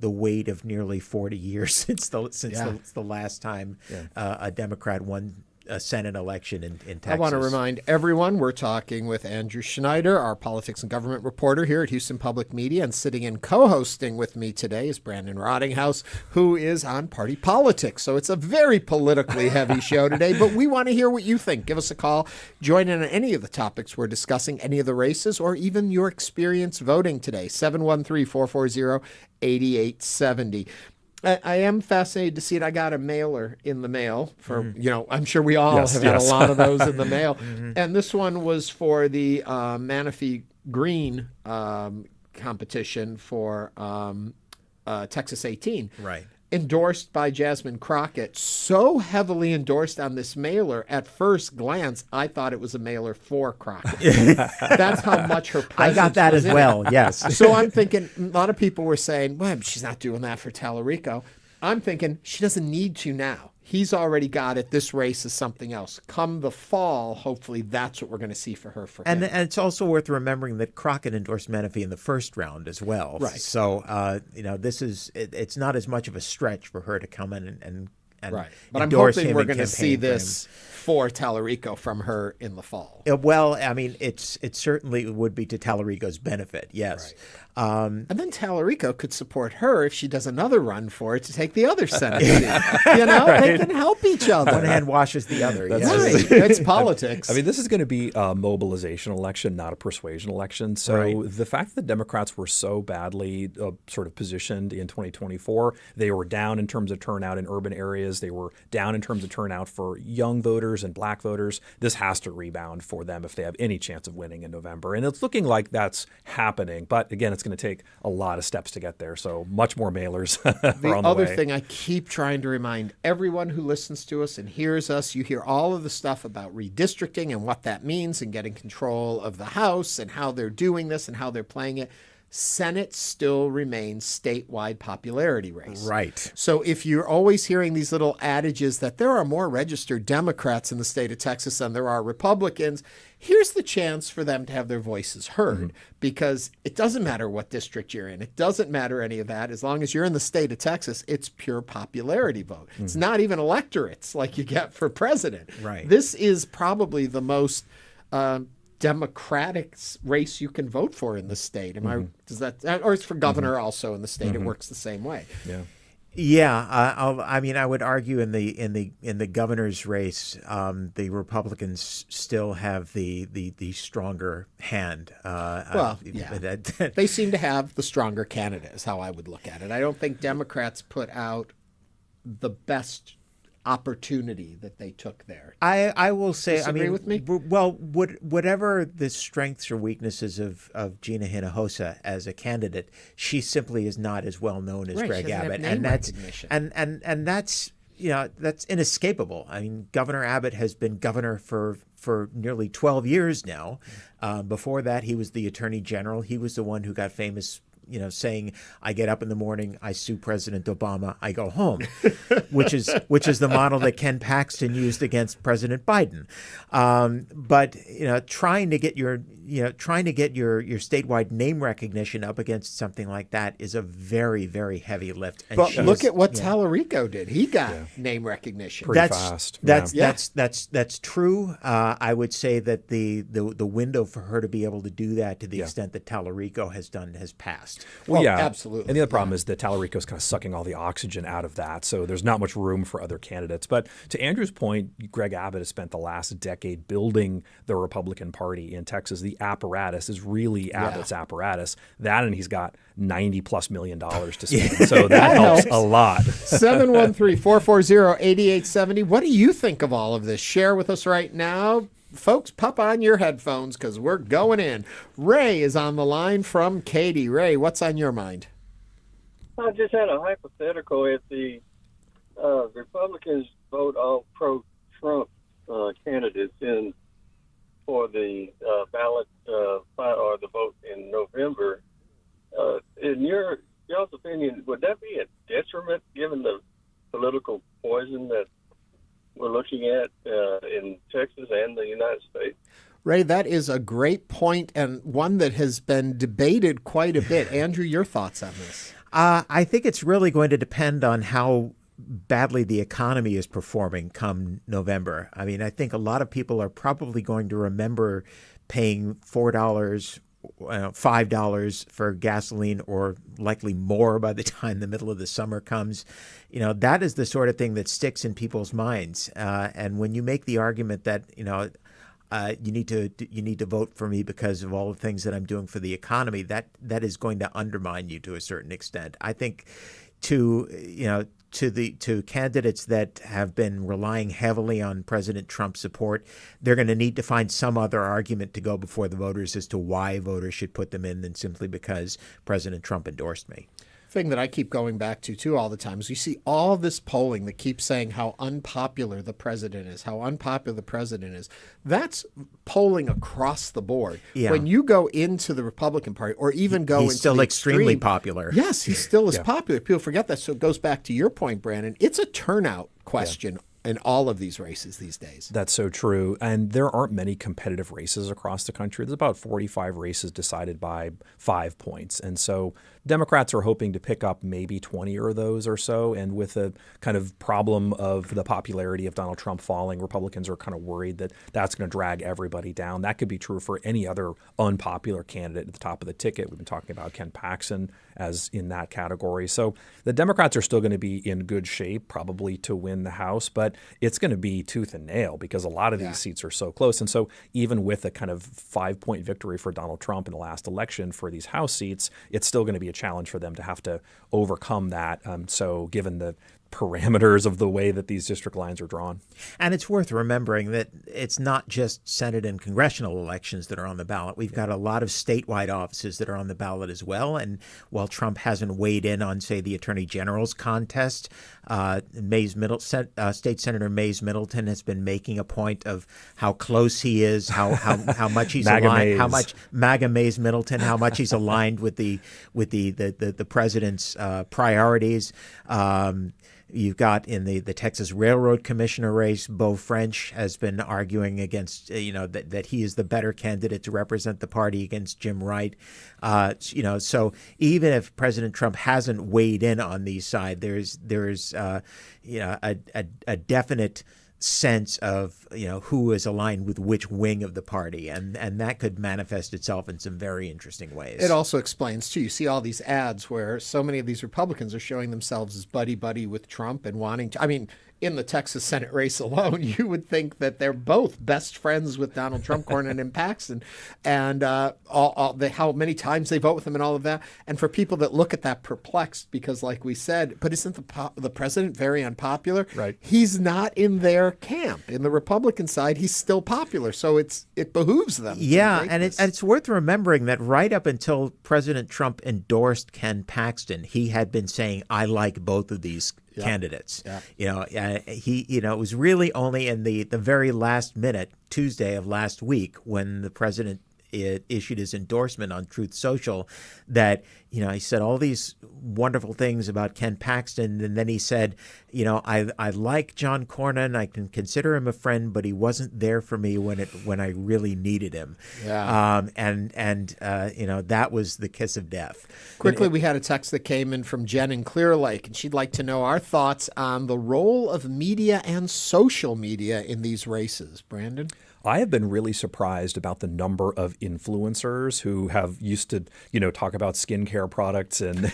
weight of nearly 40 years since the last time a Democrat won a Senate election in Texas. I want to remind everyone we're talking with Andrew Schneider, our politics and government reporter here at Houston Public Media, and sitting in co-hosting with me today is Brandon Rottinghaus, who is on Party Politics. So it's a very politically heavy show today, but we want to hear what you think. Give us a call. Join in on any of the topics we're discussing, any of the races, or even your experience voting today. 713-440-8870. I am fascinated to see it. I got a mailer in the mail for, I'm sure we all have had a lot of those in the mail. And this one was for the Manistee Green competition for Texas 18. Right. Endorsed by Jasmine Crockett, so heavily endorsed on this mailer, at first glance, I thought it was a mailer for Crockett. That's how much her presence I got that was as in well, it. yes. So I'm thinking, a lot of people were saying, well, she's not doing that for Tallarico. I'm thinking, she doesn't need to now. He's already got it. This race is something else. Come the fall, hopefully that's what we're going to see for her. And it's also worth remembering that Crockett endorsed Menifee in the first round as well. Right. So, this is, it's not as much of a stretch for her to come in and right. But I'm endorse hoping him we're and going to see campaign for this for Tallarico from her in the fall. Well, I mean, it certainly would be to Tallarico's benefit, yes. Right. And then Tallarico could support her if she does another run for it to take the other Senate seat. They can help each other. One hand washes the other. That's right. It's politics. I mean, this is going to be a mobilization election, not a persuasion election. So the fact that the Democrats were so badly sort of positioned in 2024, they were down in terms of turnout in urban areas. They were down in terms of turnout for young voters and black voters. This has to rebound for them if they have any chance of winning in November. And it's looking like that's happening. But again, it's going to take a lot of steps to get there. So much more mailers are on the way. The other thing I keep trying to remind everyone who listens to us and hears us, you hear all of the stuff about redistricting and what that means and getting control of the House and how they're doing this and how they're playing it. Senate still remains statewide popularity race. Right. So if you're always hearing these little adages that there are more registered Democrats in the state of Texas than there are Republicans, here's the chance for them to have their voices heard, because it doesn't matter what district you're in. It doesn't matter any of that. As long as you're in the state of Texas, it's pure popularity vote. It's not even electorates like you get for president. Right. This is probably the most Democratic race you can vote for in the state. Does that, or it's for governor also in the state? It works the same way. Yeah. Yeah, I mean, I would argue in the governor's race, the Republicans still have the stronger hand. They seem to have the stronger candidate, is how I would look at it. I don't think Democrats put out the best opportunity that they took there. I will say, Disagree with me? Well, whatever the strengths or weaknesses of Gina Hinojosa as a candidate, she simply is not as well known as Greg Abbott, and that's that's inescapable. I mean, Governor Abbott has been governor for nearly 12 years now. Before that, he was the Attorney General. He was the one who got famous, saying, "I get up in the morning, I sue President Obama, I go home," which is the model that Ken Paxton used against President Biden. But trying to get your trying to get your statewide name recognition up against something like that is a very, very heavy lift. And but look at what Tallarico did. He got name recognition pretty fast. That's true. I would say that the window for her to be able to do that to the extent that Tallarico has done has passed. Well, yeah, absolutely. And the other problem is that Tallarico's kind of sucking all the oxygen out of that, so there's not much room for other candidates. But to Andrew's point, Greg Abbott has spent the last decade building the Republican Party in Texas. The apparatus is really Abbott's apparatus. That, and he's got $90+ million to spend, so that helps a lot. 713-440-8870. What do you think of all of this? Share with us right now. Folks, pop on your headphones because we're going in. Ray is on the line from Katy. Ray, what's on your mind? I just had a hypothetical. If the Republicans vote all pro-Trump candidates in for the ballot or the vote in November, in y'all's opinion, would that be a detriment given the political poison that we're looking at in Texas and the United States? Ray, that is a great point and one that has been debated quite a bit. Andrew, your thoughts on this? I think it's really going to depend on how badly the economy is performing come November. I mean, I think a lot of people are probably going to remember paying $4, $5 for gasoline, or likely more by the time the middle of the summer comes. That is the sort of thing that sticks in people's minds. And when you make the argument that, you need to vote for me because of all the things that I'm doing for the economy, that is going to undermine you to a certain extent. I think to candidates that have been relying heavily on President Trump's support, they're going to need to find some other argument to go before the voters as to why voters should put them in than simply because President Trump endorsed me. Thing that I keep going back to too all the time is you see all this polling that keeps saying how unpopular the president is, That's polling across the board. Yeah. When you go into the Republican Party or even go he's into still the extremely extreme, popular. Yes, he still is popular. People forget that. So it goes back to your point, Brandon. It's a turnout question in all of these races these days. That's so true. And there aren't many competitive races across the country. There's about 45 races decided by 5 points. And so Democrats are hoping to pick up maybe 20 of those or so. And with the kind of problem of the popularity of Donald Trump falling, Republicans are kind of worried that that's going to drag everybody down. That could be true for any other unpopular candidate at the top of the ticket. We've been talking about Ken Paxton as in that category. So the Democrats are still going to be in good shape, probably to win the House, but it's going to be tooth and nail because a lot of these seats are so close. And so even with a kind of 5-point victory for Donald Trump in the last election for these House seats, it's still going to be a challenge for them to have to overcome that. So given the parameters of the way that these district lines are drawn. And it's worth remembering that it's not just Senate and congressional elections that are on the ballot. We've got a lot of statewide offices that are on the ballot as well. And while Trump hasn't weighed in on, say, the Attorney General's contest, State Senator Mays Middleton has been making a point of how close he is, how much he's aligned, how much MAGA Mays Middleton, how much he's aligned with the president's priorities. You've got in the Texas Railroad Commissioner race, Beau French has been arguing against, that he is the better candidate to represent the party against Jim Wright. So even if President Trump hasn't weighed in on these sides, there's a definite sense of who is aligned with which wing of the party, and that could manifest itself in some very interesting ways. It also explains too, you see all these ads where so many of these Republicans are showing themselves as buddy with Trump and wanting to, in the Texas Senate race alone, you would think that they're both best friends with Donald Trump, Cornyn and Paxton, and how many times they vote with him and all of that. And for people that look at that perplexed, because like we said, but isn't the president very unpopular? Right. He's not in their camp. In the Republican side, he's still popular. So it behooves them. Yeah, and it's worth remembering that right up until President Trump endorsed Ken Paxton, he had been saying, I like both of these candidates. It was really only in the very last minute, Tuesday of last week, when the president issued his endorsement on Truth Social, that, he said all these wonderful things about Ken Paxton, and then he said, I like John Cornyn, I can consider him a friend, but he wasn't there for me when I really needed him. Yeah. That was the kiss of death. Quickly, we had a text that came in from Jen in Clear Lake, and she'd like to know our thoughts on the role of media and social media in these races. Brandon? I have been really surprised about the number of influencers who have used to, talk about skincare products and,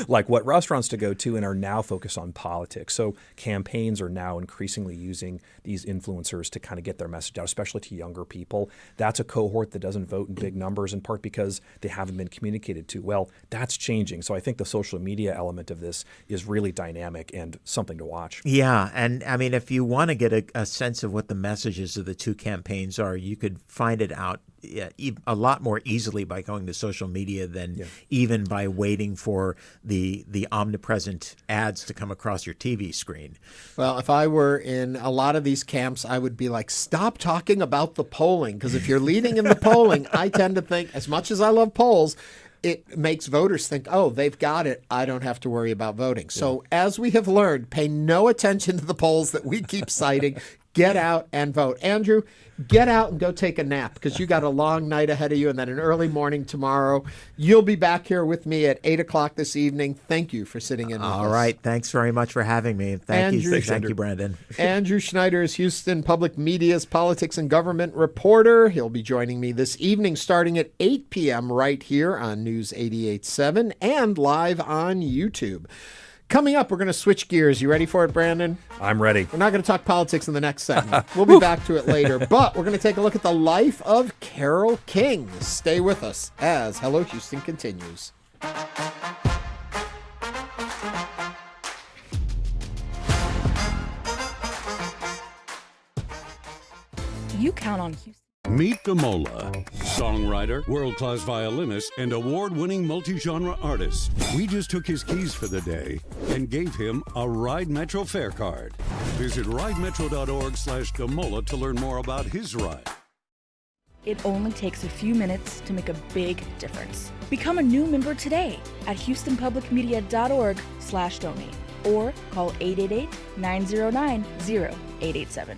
like what restaurants to go to, and are now focused on politics. So campaigns are now increasingly using these influencers to kind of get their message out, especially to younger people. That's a cohort that doesn't vote in big numbers, in part because they haven't been communicated to. Well, that's changing. So I think the social media element of this is really dynamic and something to watch. Yeah. And I mean, if you want to get a sense of what the messages of the two campaigns are, you could find it out a lot more easily by going to social media than even by waiting for the omnipresent ads to come across your TV screen. Well, if I were in a lot of these camps, I would be like, stop talking about the polling, because if you're leading in the polling, I tend to think, as much as I love polls, it makes voters think, oh, they've got it, I don't have to worry about voting. So as we have learned, pay no attention to the polls that we keep citing. Get out and vote. Andrew, get out and go take a nap, because you got a long night ahead of you and then an early morning tomorrow. You'll be back here with me at 8 o'clock this evening. Thank you for sitting in with us. All right. Thanks very much for having me. Thank you, Brandon. Andrew Schneider is Houston Public Media's politics and government reporter. He'll be joining me this evening starting at 8 p.m. right here on News 88.7 and live on YouTube. Coming up, we're going to switch gears. You ready for it, Brandon? I'm ready. We're not going to talk politics in the next segment. We'll be back to it later. But we're going to take a look at the life of Carole King. Stay with us as Hello Houston continues. You count on Houston. Meet Damola, songwriter, world-class violinist, and award-winning multi-genre artist. We just took his keys for the day and gave him a Ride Metro fare card. Visit ridemetro.org/Damola to learn more about his ride. It only takes a few minutes to make a big difference. Become a new member today at houstonpublicmedia.org/donate or call 888-909-0887.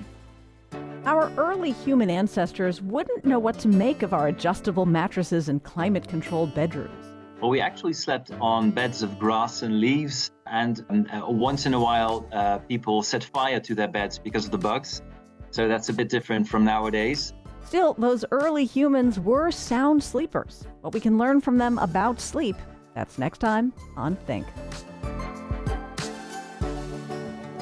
Our early human ancestors wouldn't know what to make of our adjustable mattresses and climate-controlled bedrooms. Well, we actually slept on beds of grass and leaves, and once in a while, people set fire to their beds because of the bugs. So that's a bit different from nowadays. Still, those early humans were sound sleepers. What we can learn from them about sleep, that's next time on Think.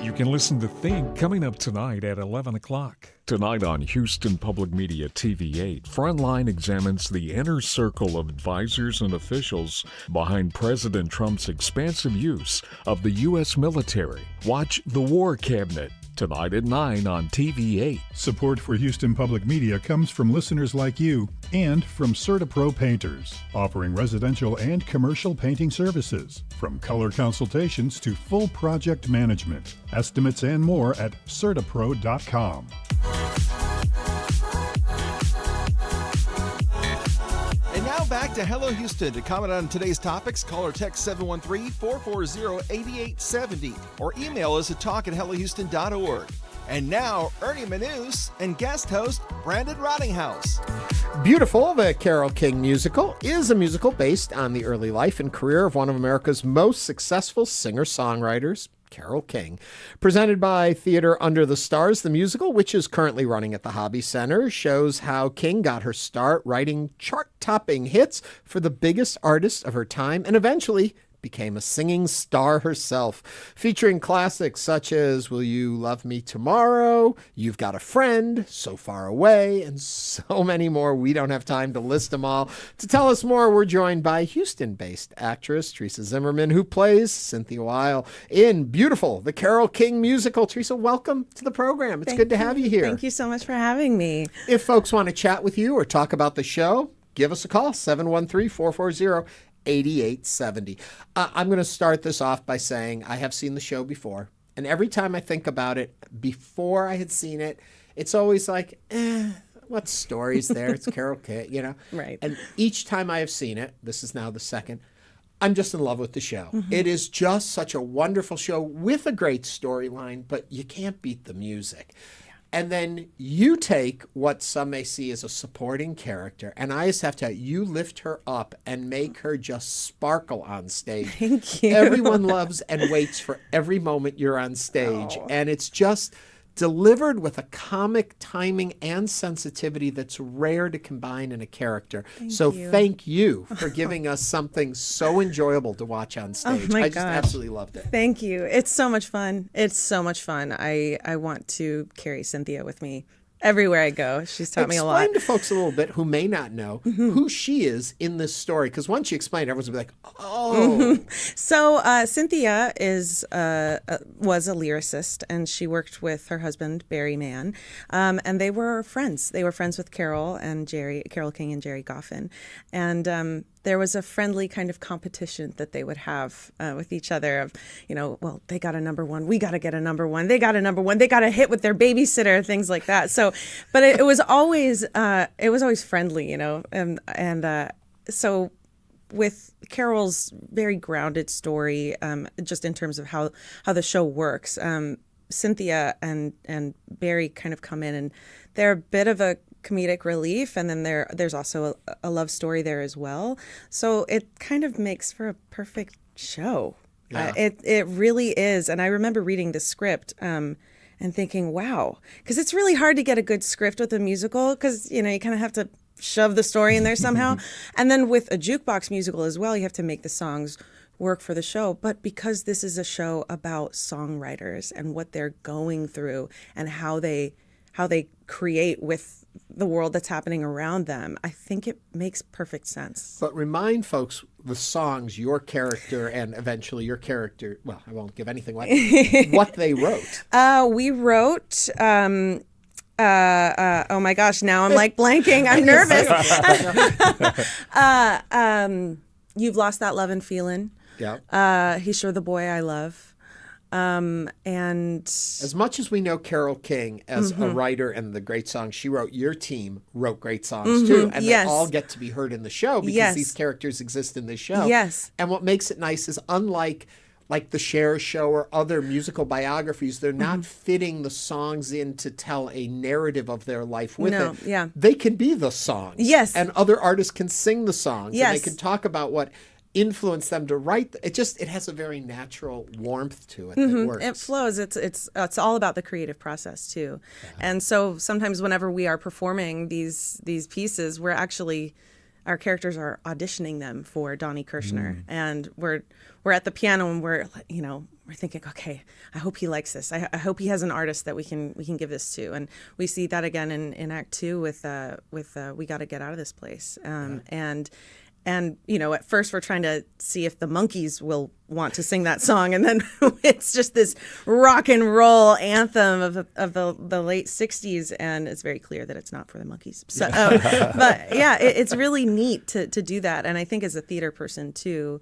You can listen to Think coming up tonight at 11 o'clock. Tonight on Houston Public Media TV8, Frontline examines the inner circle of advisors and officials behind President Trump's expansive use of the U.S. military. Watch The War Cabinet tonight at 9 on TV8. Support for Houston Public Media comes from listeners like you and from CertaPro Painters, offering residential and commercial painting services, from color consultations to full project management. Estimates and more at CertaPro.com. And now back to Hello Houston. To comment on today's topics, call or text 713-440-8870 or email us at talk@hellohouston.org. And now, Ernie Manouse and guest host Brandon Rottinghaus. Beautiful, the Carole King Musical is a musical based on the early life and career of one of America's most successful singer-songwriters, Carole King. Presented by Theater Under the Stars, the musical, which is currently running at the Hobby Center, shows how King got her start writing chart-topping hits for the biggest artists of her time and eventually became a singing star herself, featuring classics such as Will You Love Me Tomorrow, You've Got a Friend, So Far Away, and so many more. We don't have time to list them all. To tell us more, we're joined by Houston-based actress Teresa Zimmerman, who plays Cynthia Weil in Beautiful, the Carole King Musical. Teresa, welcome to the program. It's good to have you here. Thank you so much for having me. If folks want to chat with you or talk about the show, give us a call, 713-440-8870. I'm going to start this off by saying I have seen the show before, and every time I think about it, before I had seen it, it's always like, what story's there? It's Carole King, you know? Right. And each time I have seen it, this is now the second, I'm just in love with the show. Mhm. It is just such a wonderful show with a great storyline, but you can't beat the music. And then you take what some may see as a supporting character, and I just have to tell you, you lift her up and make her just sparkle on stage. Thank you. Everyone loves and waits for every moment you're on stage. Oh. And it's just delivered with a comic timing and sensitivity that's rare to combine in a character. Thank you for giving us something so enjoyable to watch on stage. Oh my I just gosh. absolutely loved it. Thank you. It's so much fun. It's so much fun. I want to carry Cynthia with me everywhere I go. She's taught me a lot. Explain to folks a little bit who may not know who she is in this story, because once you explain, everyone's gonna be like, oh. So Cynthia was a lyricist, and she worked with her husband Barry Mann, and they were friends. They were friends with Carole King and Jerry Goffin, and there was a friendly kind of competition that they would have with each other of, well, they got a number one, we got to get a number one, they got a number one, they got a hit with their babysitter, things like that. So, but it was always friendly, and so with Carole's very grounded story, just in terms of how the show works, Cynthia and Barry kind of come in, and they're a bit of a comedic relief, and then there's also a love story there as well. So it kind of makes for a perfect show. Yeah. It really is. And I remember reading the script and thinking, wow, because it's really hard to get a good script with a musical, because you kind of have to shove the story in there somehow. And then with a jukebox musical as well, you have to make the songs work for the show. But because this is a show about songwriters and what they're going through and how they create with the world that's happening around them, I think it makes perfect sense. But remind folks the songs your character and eventually your character, well, I won't give anything away, what they wrote. We wrote, oh my gosh, now I'm like blanking. I'm nervous. You've Lost That Lovin' Feelin'. Yeah. He's Sure the Boy I Love. And as much as we know Carole King as a writer and the great songs she wrote, your team wrote great songs too, and they all get to be heard in the show because these characters exist in this show. Yes. And what makes it nice is, unlike like the Cher Show or other musical biographies, they're not fitting the songs in to tell a narrative of their life with it. Yeah. They can be the songs. Yes. And other artists can sing the songs. Yes. And they can talk about what influence them to write. It has a very natural warmth to it that works. It flows. It's all about the creative process too. And so sometimes whenever we are performing these pieces, our characters are auditioning them for Donnie Kirshner, and we're at the piano and we're thinking, okay, I hope he likes this. I hope he has an artist that we can give this to. And we see that again in Act 2 with We Got to Get Out of This Place. And at first we're trying to see if the Monkees will want to sing that song, and then it's just this rock and roll anthem of the late '60s, and it's very clear that it's not for the Monkees. So, but yeah, it's really neat to do that. And I think as a theater person too,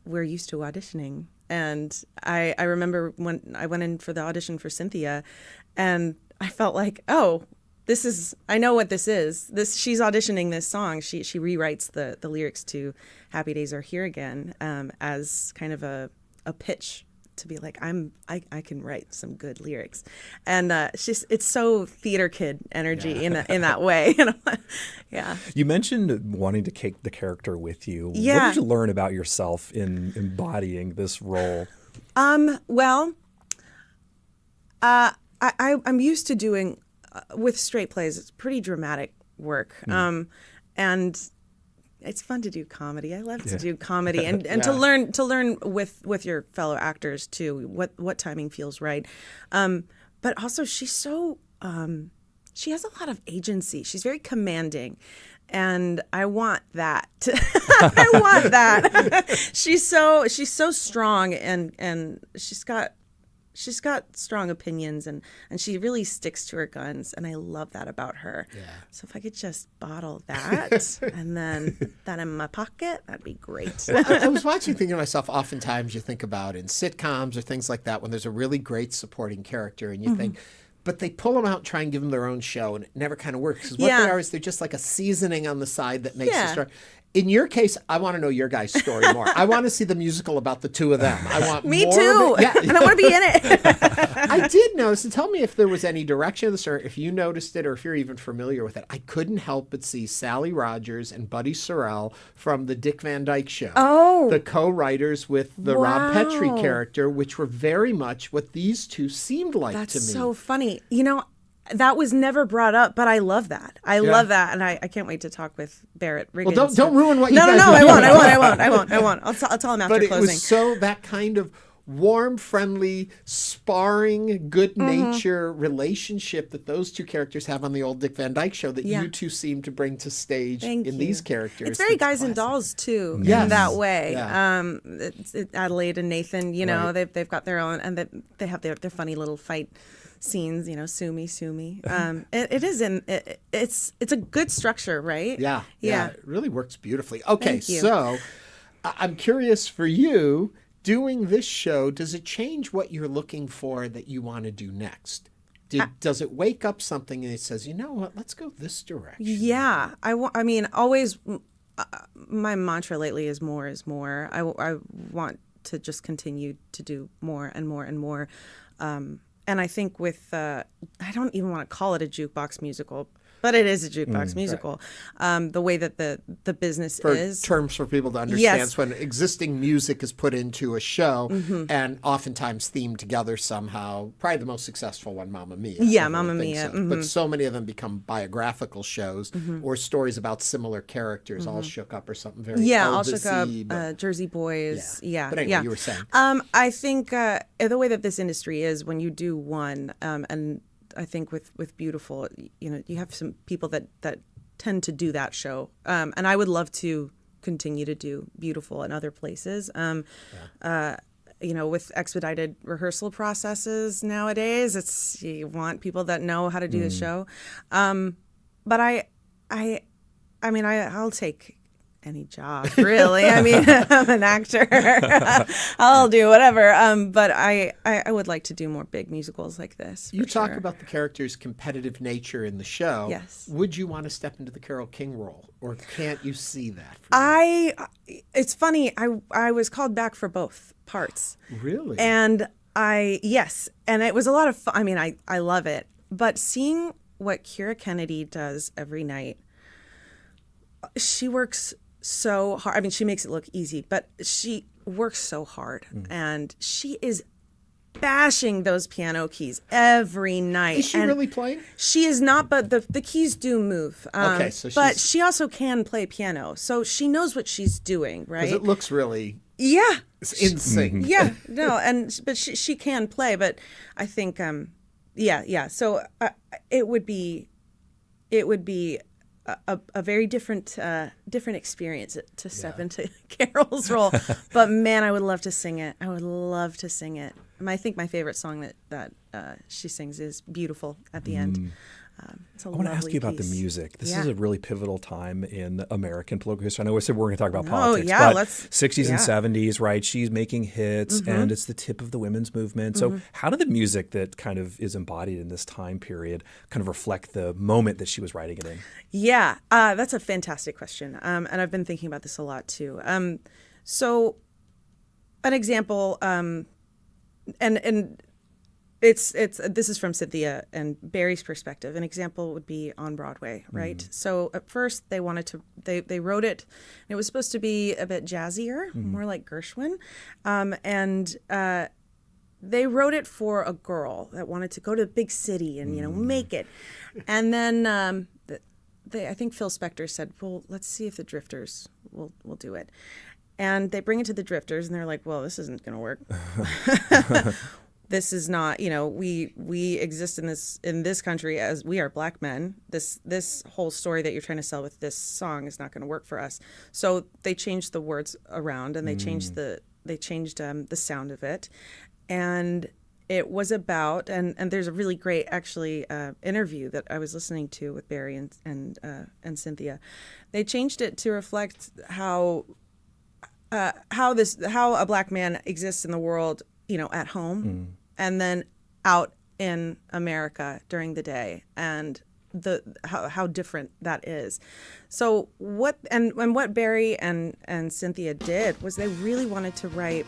we're used to auditioning. And I remember when I went in for the audition for Cynthia, and I felt like, oh, I know what this is. She's auditioning this song. She rewrites the lyrics to Happy Days Are Here Again as kind of a pitch to be like, I can write some good lyrics. And it's so theater kid energy in that way. Yeah. You mentioned wanting to take the character with you. Yeah. What did you learn about yourself in embodying this role? Well, I'm used to doing with straight plays, it's pretty dramatic work. And it's fun to do comedy. I love to do comedy and to learn with your fellow actors too, what timing feels right. But also she's so she has a lot of agency. She's very commanding. And I want that. I want that. She's so strong and she's got strong opinions and she really sticks to her guns, and I love that about her. Yeah. So if I could just bottle that and then that in my pocket, that'd be great. Well, I was watching, thinking to myself, oftentimes you think about in sitcoms or things like that when there's a really great supporting character and you think, but they pull them out and try and give them their own show, and it never kind of works. 'Cause what they are is they're just like a seasoning on the side that makes the story. In your case, I want to know your guys' story more. I want to see the musical about the two of them. I want Me more too. of it. Yeah. And I want to be in it. I did notice, and tell me if there was any direction of this, or if you noticed it, or if you're even familiar with it. I couldn't help but see Sally Rogers and Buddy Sorrell from the Dick Van Dyke Show. Oh. The co-writers with the Rob Petrie character, which were very much what these two seemed like to me. That's so funny. You know, that was never brought up, but I love that. I love that, and I can't wait to talk with Barrett Riggins. Well, don't ruin what you No, guys I do. won't. I'll tell him after but it closing. was so that kind of warm, friendly, sparring, good nature relationship that those two characters have on the old Dick Van Dyke Show that you two seem to bring to stage in these characters. It's very Guys and Dolls too, in that way. It's Adelaide and Nathan, you know, they've got their own, and they have their funny little fight scenes, you know, sue me. It's a good structure, right? Yeah. It really works beautifully. Okay, Thank you. so I'm curious for you, doing this show, does it change what you're looking for that you want to do next? Does it wake up something and it says, you know what, let's go this direction? Yeah. I mean, always, my mantra lately is more is more. I want to just continue to do more and more and more. And I think with, I don't even want to call it a jukebox musical, but it is a jukebox musical. Right. The way that the business is. Terms for people to understand. It's when existing music is put into a show and oftentimes themed together somehow. Probably the most successful one, Mamma Mia. Yeah, Mamma Mia. So. But so many of them become biographical shows or stories about similar characters, all shook up or something very all shook up, Jersey Boys. Yeah. But anyway, you were saying. I think the way that this industry is, when you do one, and I think with Beautiful, you know, you have some people that tend to do that show, and I would love to continue to do Beautiful in other places. You know, with expedited rehearsal processes nowadays, you want people that know how to do the show. But I mean, I'll take any job, really. I mean, I'm an actor. I'll do whatever. But I would like to do more big musicals like this. You talk about the character's competitive nature in the show. Yes. Would you want to step into the Carole King role, or can't you see that? It's funny. I was called back for both parts. Really? And and it was a lot of fun. I mean, I love it. But seeing what Keira Kennedy does every night, she works so hard. I mean, she makes it look easy, but she works so hard, and she is bashing those piano keys every night. Is she really playing? She is not, but the keys do move. Okay, so but she also can play piano, so she knows what she's doing, right? Because it looks really in sync. Yeah, no, but she can play, but I think So it would be a very different experience to step into Carole's role. But man, I would love to sing it. I think my favorite song that she sings is Beautiful at the end. It's a I want to ask you about the music. This is a really pivotal time in American political history. I know we said we're going to talk about politics, but 60s and 70s, right? She's making hits, and it's the tip of the women's movement. So how did the music that kind of is embodied in this time period kind of reflect the moment that she was writing it in? Yeah, that's a fantastic question. And I've been thinking about this a lot too. So an example, and this is from Cynthia and Barry's perspective. An example would be on Broadway, right? So at first they they wrote it, and it was supposed to be a bit jazzier, more like Gershwin, and they wrote it for a girl that wanted to go to a big city and make it, and then I think Phil Spector said, well, let's see if the Drifters will do it, and they bring it to the Drifters, and they're like, well, this isn't going to work. This is not, we exist in this country as we are Black men. This whole story that you're trying to sell with this song is not going to work for us. So they changed the words around, and they changed the sound of it, and it was about, and there's a really great actually interview that I was listening to with Barry and Cynthia. They changed it to reflect how a Black man exists in the world, at home, and then out in America during the day, and how different that is. So what Barry and Cynthia did was they really wanted to write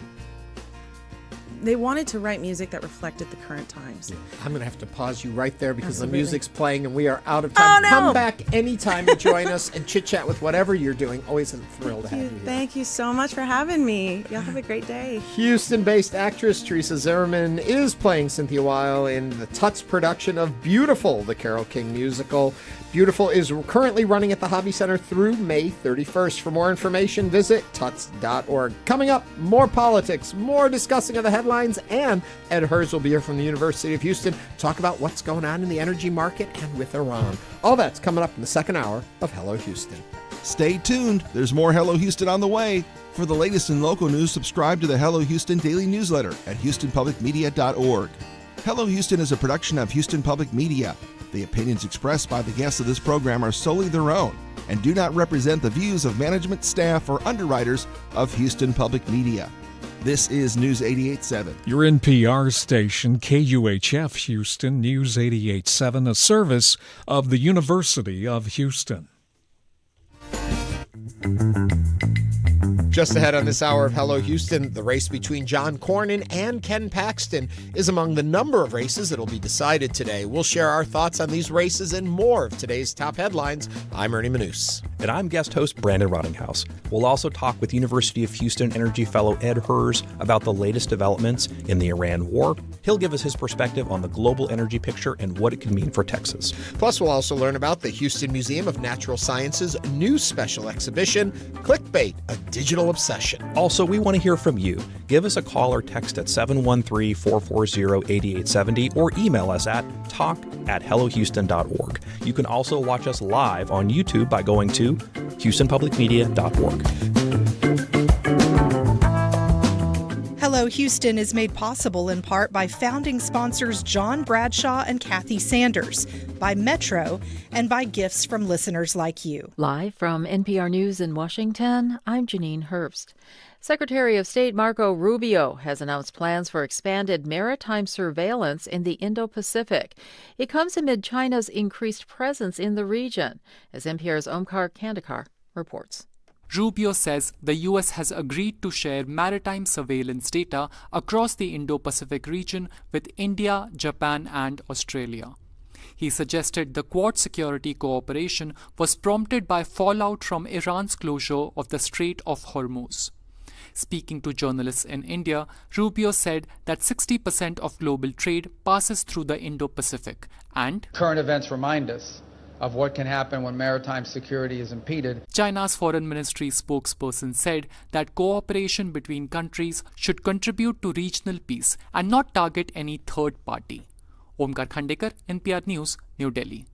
music that reflected the current times. I'm going to have to pause you right there because Absolutely. the music's playing and we are out of time. Oh, no! Come back anytime to join us and chit-chat with whatever you're doing. Always a thrill to have you here. Thank you so much for having me. Y'all have a great day. Houston-based actress Teresa Zimmerman is playing Cynthia Weil in the Tuts production of Beautiful, the Carole King musical. Beautiful is currently running at the Hobby Center through May 31st. For more information, visit tuts.org. Coming up, more politics, more discussing of the headlines, and Ed Hers will be here from the University of Houston to talk about what's going on in the energy market and with Iran. All that's coming up in the second hour of Hello Houston. Stay tuned. There's more Hello Houston on the way. For the latest in local news, subscribe to the Hello Houston daily newsletter at houstonpublicmedia.org. Hello Houston is a production of Houston Public Media. The opinions expressed by the guests of this program are solely their own and do not represent the views of management, staff, or underwriters of Houston Public Media. This is News 88.7. Your NPR station, KUHF Houston, News 88.7, a service of the University of Houston. Just ahead on this hour of Hello Houston, the race between John Cornyn and Ken Paxton is among the number of races that will be decided today. We'll share our thoughts on these races and more of today's top headlines. I'm Ernie Manouse. And I'm guest host Brandon Rottinghaus. We'll also talk with University of Houston Energy Fellow Ed Hers about the latest developments in the Iran war. He'll give us his perspective on the global energy picture and what it can mean for Texas. Plus, we'll also learn about the Houston Museum of Natural Sciences' new special exhibition, Clickbait, a digital obsession. Also, we want to hear from you. Give us a call or text at 713-440-8870 or email us at talk@hellohouston.org. You can also watch us live on YouTube by going to houstonpublicmedia.org. Hello Houston is made possible in part by founding sponsors John Bradshaw and Kathy Sanders, by Metro, and by gifts from listeners like you. Live from NPR News in Washington, I'm Janine Herbst. Secretary of State Marco Rubio has announced plans for expanded maritime surveillance in the Indo-Pacific. It comes amid China's increased presence in the region, as NPR's Omkar Kandekar reports. Rubio says the U.S. has agreed to share maritime surveillance data across the Indo-Pacific region with India, Japan, and Australia. He suggested the Quad security cooperation was prompted by fallout from Iran's closure of the Strait of Hormuz. Speaking to journalists in India, Rubio said that 60% of global trade passes through the Indo-Pacific, and current events remind us of what can happen when maritime security is impeded. China's foreign ministry spokesperson said that cooperation between countries should contribute to regional peace and not target any third party. Omkar Khandekar, NPR News, New Delhi.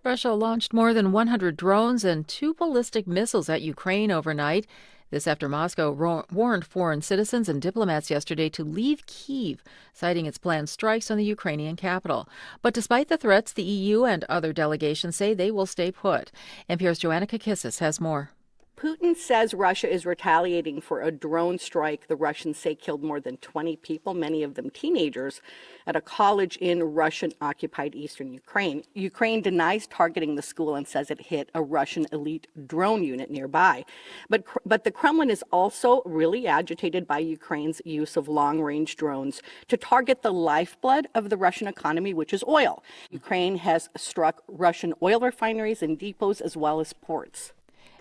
Russia launched more than 100 drones and 2 ballistic missiles at Ukraine overnight. This after Moscow warned foreign citizens and diplomats yesterday to leave Kyiv, citing its planned strikes on the Ukrainian capital. But despite the threats, the EU and other delegations say they will stay put. NPR's Joanna Kakissis has more. Putin says Russia is retaliating for a drone strike the Russians say killed more than 20 people, many of them teenagers, at a college in Russian-occupied eastern Ukraine. Ukraine denies targeting the school and says it hit a Russian elite drone unit nearby. But the Kremlin is also really agitated by Ukraine's use of long-range drones to target the lifeblood of the Russian economy, which is oil. Ukraine has struck Russian oil refineries and depots as well as ports.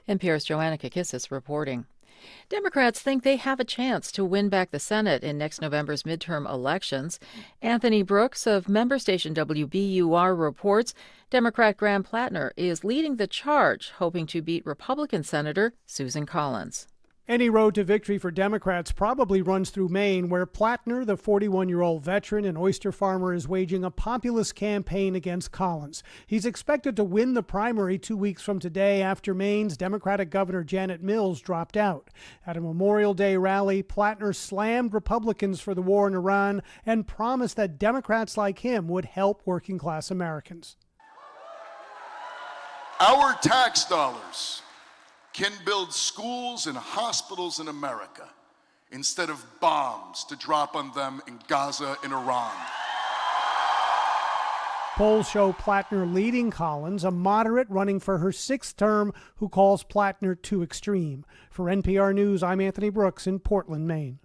NPR's Joanna Kakissis reporting. Democrats think they have a chance to win back the Senate in next November's midterm elections. Anthony Brooks of member station WBUR reports Democrat Graham Plattner is leading the charge, hoping to beat Republican Senator Susan Collins. Any road to victory for Democrats probably runs through Maine, where Plattner, the 41-year-old veteran and oyster farmer, is waging a populist campaign against Collins. He's expected to win the primary 2 weeks from today after Maine's Democratic Governor Janet Mills dropped out. At a Memorial Day rally, Plattner slammed Republicans for the war in Iran and promised that Democrats like him would help working-class Americans. Our tax dollars can build schools and hospitals in America instead of bombs to drop on them in Gaza and Iran. Polls show Plattner leading Collins, a moderate running for her 6th term who calls Plattner too extreme. For NPR News, I'm Anthony Brooks in Portland, Maine.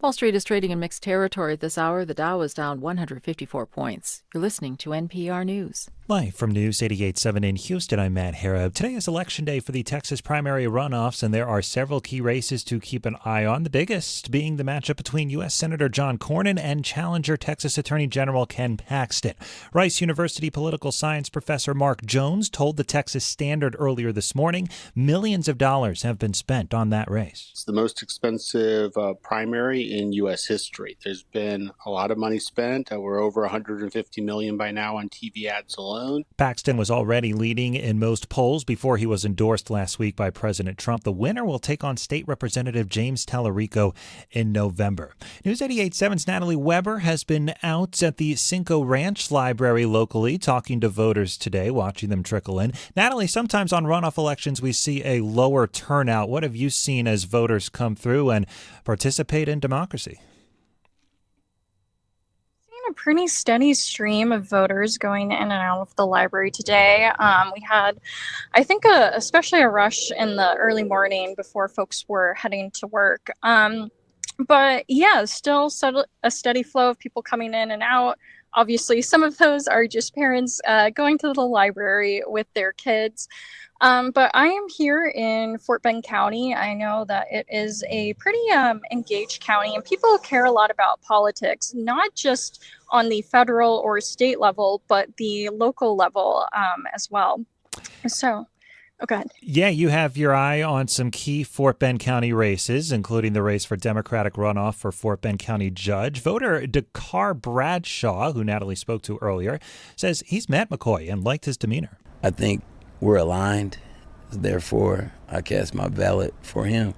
Wall Street is trading in mixed territory at this hour. The Dow is down 154 points. You're listening to NPR News. Live from News 88.7 in Houston, I'm Matt Harrop. Today is Election Day for the Texas primary runoffs, and there are several key races to keep an eye on, the biggest being the matchup between U.S. Senator John Cornyn and challenger Texas Attorney General Ken Paxton. Rice University political science professor Mark Jones told the Texas Standard earlier this morning millions of dollars have been spent on that race. It's the most expensive primary in U.S. history. There's been a lot of money spent. We're over $150 million by now on TV ads alone. Paxton was already leading in most polls before he was endorsed last week by President Trump. The winner will take on State Representative James Tallarico in November. News 88.7's Natalie Weber has been out at the Cinco Ranch Library locally talking to voters today, watching them trickle in. Natalie, sometimes on runoff elections we see a lower turnout. What have you seen as voters come through and participate in democracy? A pretty steady stream of voters going in and out of the library today. We had, I think, especially a rush in the early morning before folks were heading to work. But yeah, still a steady flow of people coming in and out. Obviously, some of those are just parents going to the library with their kids. But I am here in Fort Bend County. I know that it is a pretty engaged county, and people care a lot about politics, not just on the federal or state level, but the local level as well. So, go ahead. Yeah, you have your eye on some key Fort Bend County races, including the race for Democratic runoff for Fort Bend County Judge. Voter Dakar Bradshaw, who Natalie spoke to earlier, says he's met McCoy and liked his demeanor. I think we're aligned, therefore I cast my ballot for him.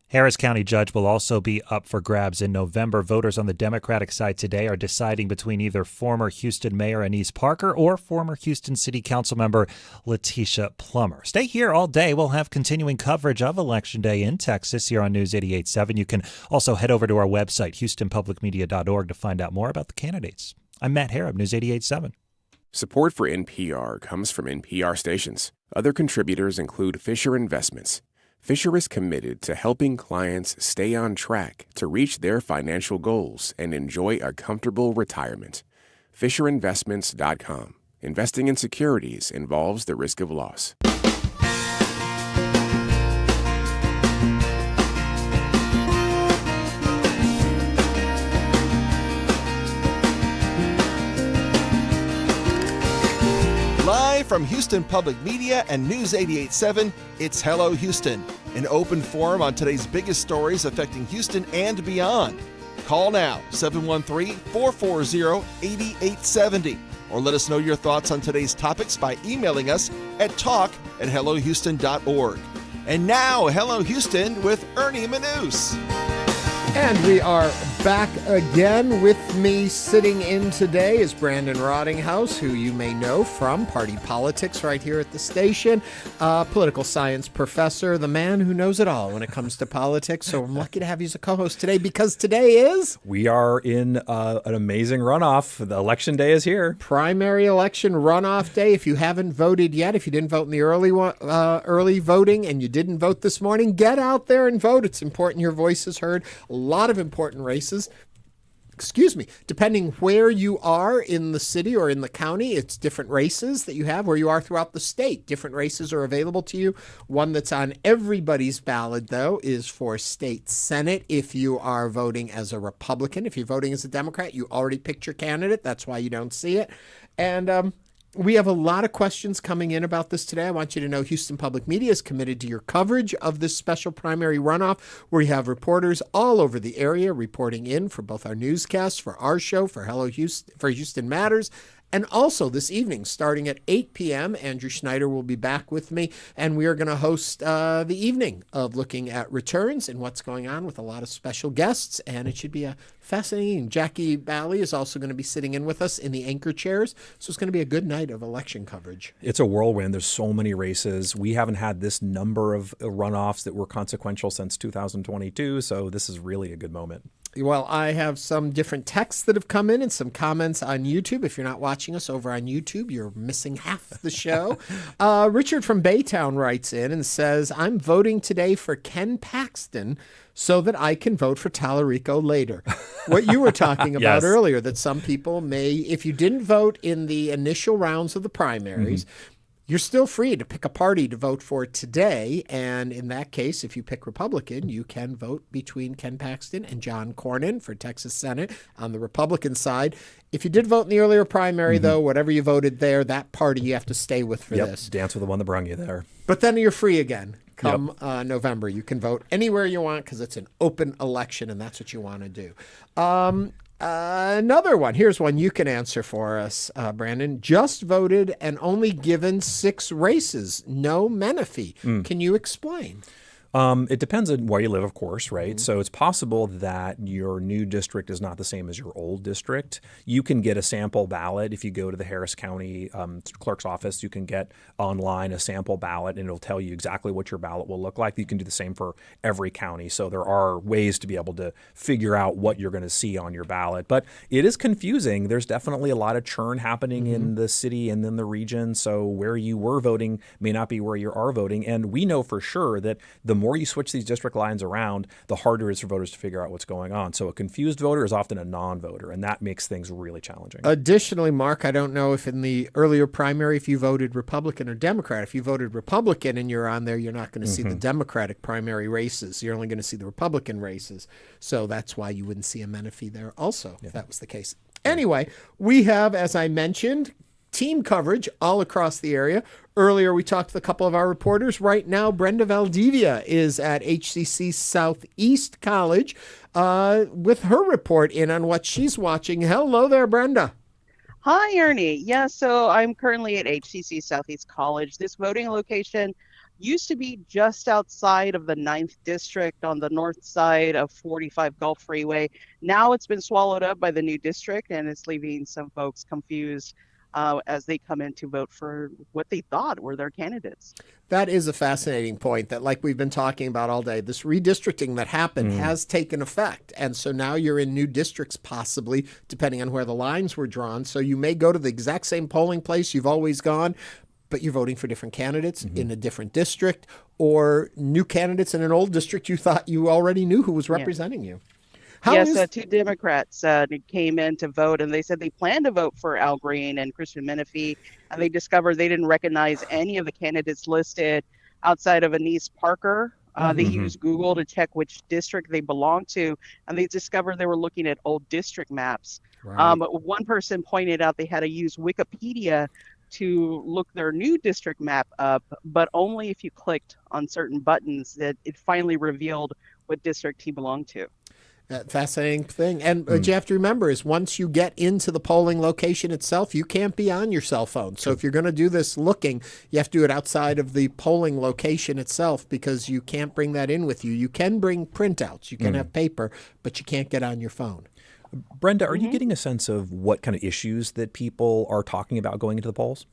Harris County Judge will also be up for grabs in November. Voters on the Democratic side today are deciding between either former Houston Mayor Anise Parker or former Houston City Council member Letitia Plummer. Stay here all day. We'll have continuing coverage of Election Day in Texas here on News 88.7. You can also head over to our website, houstonpublicmedia.org, to find out more about the candidates. I'm Matt Harrop, News 88.7. Support for NPR comes from NPR stations. Other contributors include Fisher Investments. Fisher is committed to helping clients stay on track to reach their financial goals and enjoy a comfortable retirement. FisherInvestments.com. Investing in securities involves the risk of loss. Live from Houston Public Media and News 88.7, it's Hello Houston, an open forum on today's biggest stories affecting Houston and beyond. Call now, 713-440-8870, or let us know your thoughts on today's topics by emailing us at talk@hellohouston.org. And now, Hello Houston with Ernie Manouse. And we are back again. With me sitting in today is Brandon Rottinghaus, who you may know from Party Politics right here at the station, political science professor, the man who knows it all when it comes to politics. So I'm lucky to have you as a co-host today because today is... We are in an amazing runoff. The election day is here. Primary election runoff day. If you haven't voted yet, if you didn't vote in the early voting and you didn't vote this morning, get out there and vote. It's important your voice is heard. A lot of important races. Depending where you are in the city or in the county, it's different races that you have. Where you are throughout the state, different races are available to you. One that's on everybody's ballot, though, is for state senate. If you are voting as a Republican, if you're voting as a Democrat, you already picked your candidate. That's why you don't see it. And we have a lot of questions coming in about this today. I want you to know Houston Public Media is committed to your coverage of this special primary runoff, where we have reporters all over the area reporting in for both our newscasts, for our show, for Hello Houston, for Houston Matters. And also this evening, starting at 8 p.m., Andrew Schneider will be back with me, and we are going to host the evening of looking at returns and what's going on with a lot of special guests, and it should be a fascinating. Jackie Bally is also going to be sitting in with us in the anchor chairs, so it's going to be a good night of election coverage. It's a whirlwind. There's so many races. We haven't had this number of runoffs that were consequential since 2022, so this is really a good moment. Well, I have some different texts that have come in and some comments on YouTube. If you're not watching us over on YouTube, you're missing half the show. Richard from Baytown writes in and says, I'm voting today for Ken Paxton so that I can vote for Tallarico later. What you were talking about Yes. earlier, that some people may, if you didn't vote in the initial rounds of the primaries, you're still free to pick a party to vote for today. And in that case, if you pick Republican, you can vote between Ken Paxton and John Cornyn for Texas Senate on the Republican side. If you did vote in the earlier primary, though, whatever you voted there, that party you have to stay with for this. Dance with the one that brung you there. But then you're free again. Come November, you can vote anywhere you want because it's an open election, and that's what you want to do. Another one. Here's one you can answer for us, Brandon. Just voted and only given 6 races. No Menifee. Can you explain? It depends on where you live, of course, right? So it's possible that your new district is not the same as your old district. You can get a sample ballot. If you go to the Harris County clerk's office, you can get online a sample ballot, and it'll tell you exactly what your ballot will look like. You can do the same for every county. So there are ways to be able to figure out what you're going to see on your ballot. But it is confusing. There's definitely a lot of churn happening in the city and in the region. So where you were voting may not be where you are voting. And we know for sure that the more you switch these district lines around, the harder it is for voters to figure out what's going on. So a confused voter is often a non-voter, and that makes things really challenging. Additionally, Mark, I don't know if in the earlier primary, if you voted Republican or Democrat. If you voted Republican and you're on there, you're not going to see the Democratic primary races. You're only going to see the Republican races. So that's why you wouldn't see a Menifee there also, if that was the case. Anyway, we have, as I mentioned, team coverage all across the area. Earlier, we talked to a couple of our reporters. Right now, Brenda Valdivia is at HCC Southeast College with her report in on what she's watching. Hello there, Brenda. Hi, Ernie. Yeah, so I'm currently at HCC Southeast College. This voting location used to be just outside of the 9th District on the north side of 45 Gulf Freeway. Now it's been swallowed up by the new district, and it's leaving some folks confused as they come in to vote for what they thought were their candidates. That is a fascinating point that, like we've been talking about all day, this redistricting that happened has taken effect. And so now you're in new districts, possibly, depending on where the lines were drawn. So you may go to the exact same polling place you've always gone, but you're voting for different candidates in a different district, or new candidates in an old district you thought you already knew who was representing you. Yes, 2 Democrats came in to vote, and they said they planned to vote for Al Green and Christian Menifee, and they discovered they didn't recognize any of the candidates listed outside of Anise Parker. They used Google to check which district they belonged to, and they discovered they were looking at old district maps. But one person pointed out they had to use Wikipedia to look their new district map up, but only if you clicked on certain buttons that it finally revealed what district he belonged to. Fascinating thing. And what you have to remember is once you get into the polling location itself, you can't be on your cell phone. So if you're going to do this looking, you have to do it outside of the polling location itself because you can't bring that in with you. You can bring printouts. You can have paper, but you can't get on your phone. Brenda, are you getting a sense of what kind of issues that people are talking about going into the polls?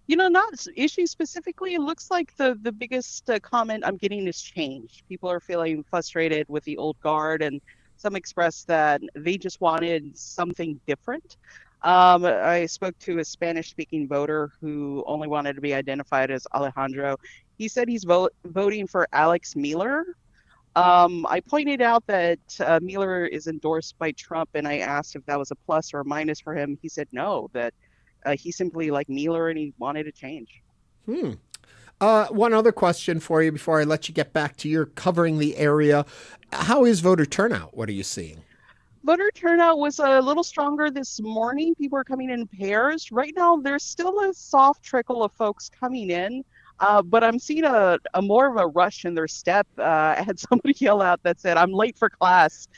You know, not issues specifically. It looks like the biggest comment I'm getting is change. People are feeling frustrated with the old guard, and some expressed that they just wanted something different. I spoke to a Spanish-speaking voter who only wanted to be identified as Alejandro. He said he's voting for Alex Mueller. I pointed out that Mueller is endorsed by Trump, and I asked if that was a plus or a minus for him. He said no, that he simply liked Mueller and he wanted to change. One other question for you before I let you get back to your covering the area. How is voter turnout? What are you seeing? Voter turnout was a little stronger this morning. People are coming in pairs. Right now, there's still a soft trickle of folks coming in, but I'm seeing a more of a rush in their step. I had somebody yell out that said, "I'm late for class."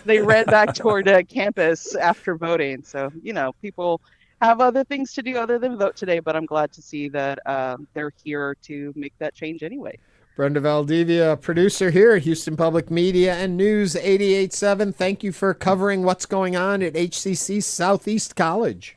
They ran back toward campus after voting. So, you know, people have other things to do other than vote today, but I'm glad to see that they're here to make that change anyway. Brenda Valdivia, producer here at Houston Public Media and News 88.7. Thank you for covering what's going on at HCC Southeast College.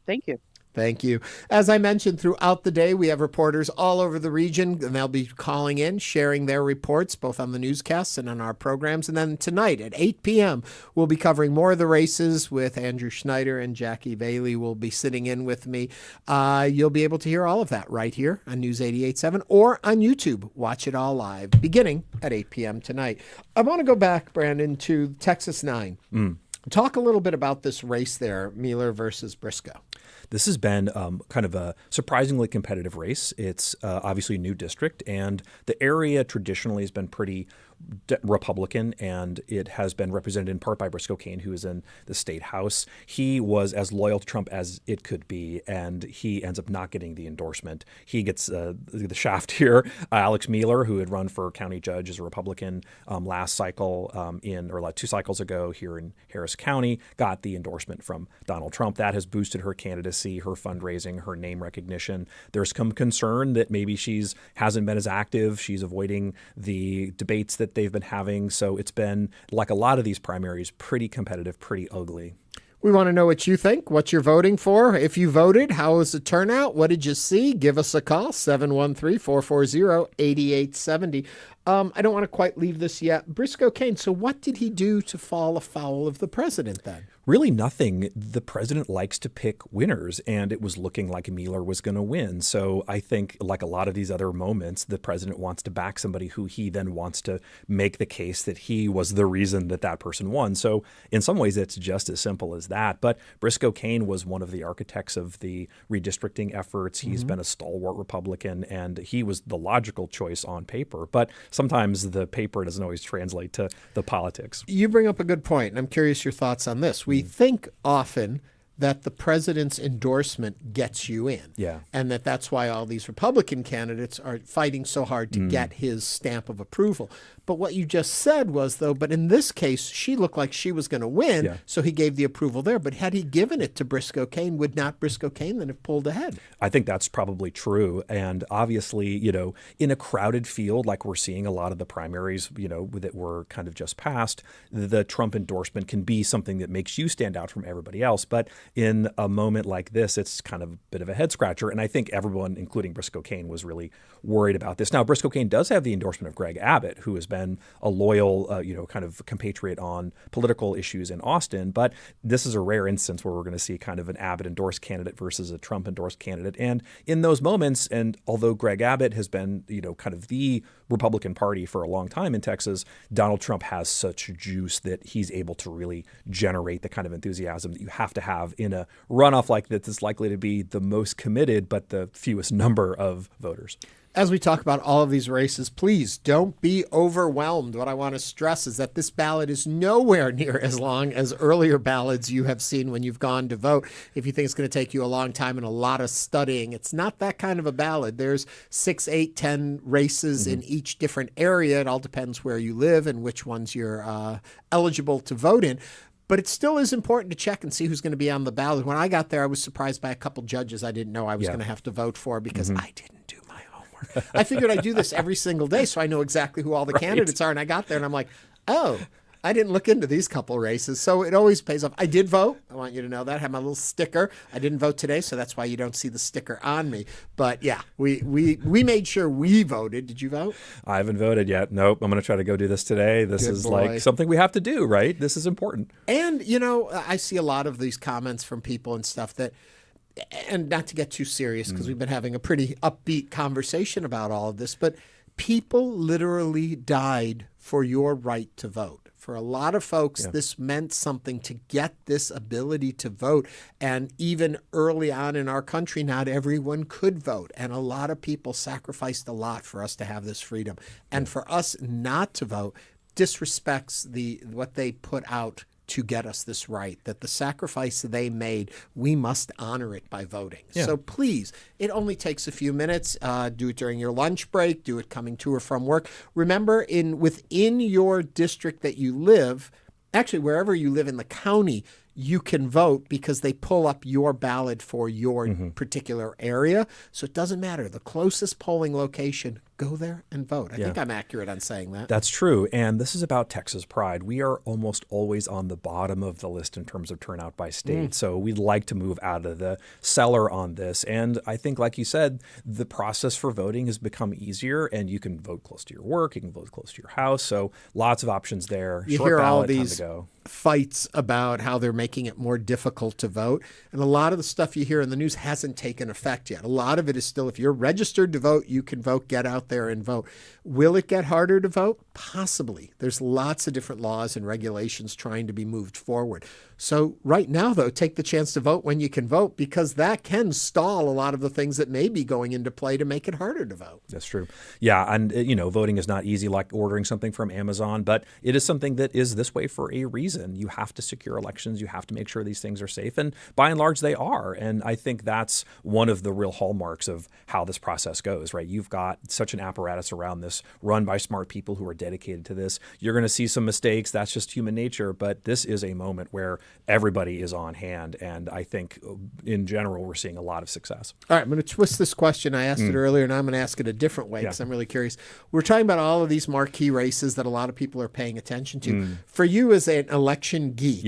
Thank you. Thank you. As I mentioned, throughout the day, we have reporters all over the region, and they'll be calling in, sharing their reports, both on the newscasts and on our programs. And then tonight at 8 p.m., we'll be covering more of the races with Andrew Schneider, and Jackie Bailey will be sitting in with me. You'll be able to hear all of that right here on News 88.7 or on YouTube. Watch it all live, beginning at 8 p.m. tonight. I want to go back, Brandon, to Texas 9. Talk a little bit about this race there, Mueller versus Briscoe. This has been kind of a surprisingly competitive race. It's obviously a new district, and the area traditionally has been pretty Republican, and it has been represented in part by Briscoe Cain, who is in the state house. He was as loyal to Trump as it could be, and he ends up not getting the endorsement. He gets the shaft here. Alex Mueller, who had run for county judge as a Republican last cycle or 2 cycles ago here in Harris County, got the endorsement from Donald Trump. That has boosted her candidacy, her fundraising, her name recognition. There's some concern that maybe hasn't been as active. She's avoiding the debates that they've been having. So it's been, like a lot of these primaries, pretty competitive, pretty ugly. We want to know what you think, what you're voting for. If you voted, how was the turnout? What did you see? Give us a call, 713-440-8870. I don't want to quite leave this yet. Briscoe Cain, so what did he do to fall afoul of the president then? Really nothing. The president likes to pick winners, and it was looking like Mueller was going to win. So I think, like a lot of these other moments, the president wants to back somebody who he then wants to make the case that he was the reason that person won. So in some ways, it's just as simple as that. But Briscoe Cain was one of the architects of the redistricting efforts. He's been a stalwart Republican, and he was the logical choice on paper. But sometimes the paper doesn't always translate to the politics. You bring up a good point, and I'm curious your thoughts on this. We think often that the president's endorsement gets you in. Yeah. And that's why all these Republican candidates are fighting so hard to get his stamp of approval. But what you just said was, though, but in this case, she looked like she was going to win, so he gave the approval there. But had he given it to Briscoe Cain, would not Briscoe Cain then have pulled ahead? I think that's probably true. And obviously, in a crowded field, like we're seeing a lot of the primaries, that were kind of just passed, the Trump endorsement can be something that makes you stand out from everybody else. But in a moment like this, it's kind of a bit of a head scratcher. And I think everyone, including Briscoe Cain, was really worried about this. Now, Briscoe Cain does have the endorsement of Greg Abbott, who has been a loyal, kind of compatriot on political issues in Austin. But this is a rare instance where we're going to see kind of an Abbott endorsed candidate versus a Trump endorsed candidate. And in those moments, and although Greg Abbott has been, kind of the Republican Party for a long time in Texas, Donald Trump has such juice that he's able to really generate the kind of enthusiasm that you have to have in a runoff like that that's likely to be the most committed but the fewest number of voters. As we talk about all of these races, please don't be overwhelmed. What I want to stress is that this ballot is nowhere near as long as earlier ballots you have seen when you've gone to vote. If you think it's going to take you a long time and a lot of studying, it's not that kind of a ballot. There's 6, 8, 10 races in each different area. It all depends where you live and which ones you're eligible to vote in. But it still is important to check and see who's going to be on the ballot. When I got there, I was surprised by a couple judges I didn't know I was going to have to vote for because I didn't do my homework. I figured I'd do this every single day so I know exactly who all the candidates are. And I got there and I'm like, oh, I didn't look into these couple races. So it always pays off. I did vote. I want you to know that. I have my little sticker. I didn't vote today, so that's why you don't see the sticker on me. But yeah, we made sure we voted. Did you vote? I haven't voted yet. Nope. I'm going to try to go do this today. This is like something we have to do, right? This is important. And, I see a lot of these comments from people and stuff that, and not to get too serious because we've been having a pretty upbeat conversation about all of this, but people literally died for your right to vote. For a lot of folks, this meant something to get this ability to vote. And even early on in our country, not everyone could vote. And a lot of people sacrificed a lot for us to have this freedom. And for us not to vote disrespects what they put out to get us this right, that the sacrifice they made, we must honor it by voting. Yeah. So please, it only takes a few minutes. Do it during your lunch break. Do it coming to or from work. Remember, within your district that you live, actually wherever you live in the county, you can vote because they pull up your ballot for your particular area. So it doesn't matter. The closest polling location, go there and vote. I think I'm accurate on saying that. That's true. And this is about Texas pride. We are almost always on the bottom of the list in terms of turnout by state. So we'd like to move out of the cellar on this. And I think, like you said, the process for voting has become easier, and you can vote close to your work. You can vote close to your house. So lots of options there. You Short hear all ballot, time these to go. fights about how they're making it more difficult to vote. And a lot of the stuff you hear in the news hasn't taken effect yet. A lot of it is still, if you're registered to vote, you can vote, get out there and vote. Will it get harder to vote? Possibly. There's lots of different laws and regulations trying to be moved forward. So right now, though, take the chance to vote when you can vote, because that can stall a lot of the things that may be going into play to make it harder to vote. That's true. Yeah. And, voting is not easy like ordering something from Amazon, but it is something that is this way for a reason. You have to secure elections. You have to make sure these things are safe. And by and large, they are. And I think that's one of the real hallmarks of how this process goes, right? You've got such an apparatus around this run by smart people who are dedicated to this. You're going to see some mistakes. That's just human nature. But this is a moment where everybody is on hand. And I think in general, we're seeing a lot of success. All right, I'm going to twist this question. I asked it earlier, and I'm going to ask it a different way because I'm really curious. We're talking about all of these marquee races that a lot of people are paying attention to. For you as an election geek,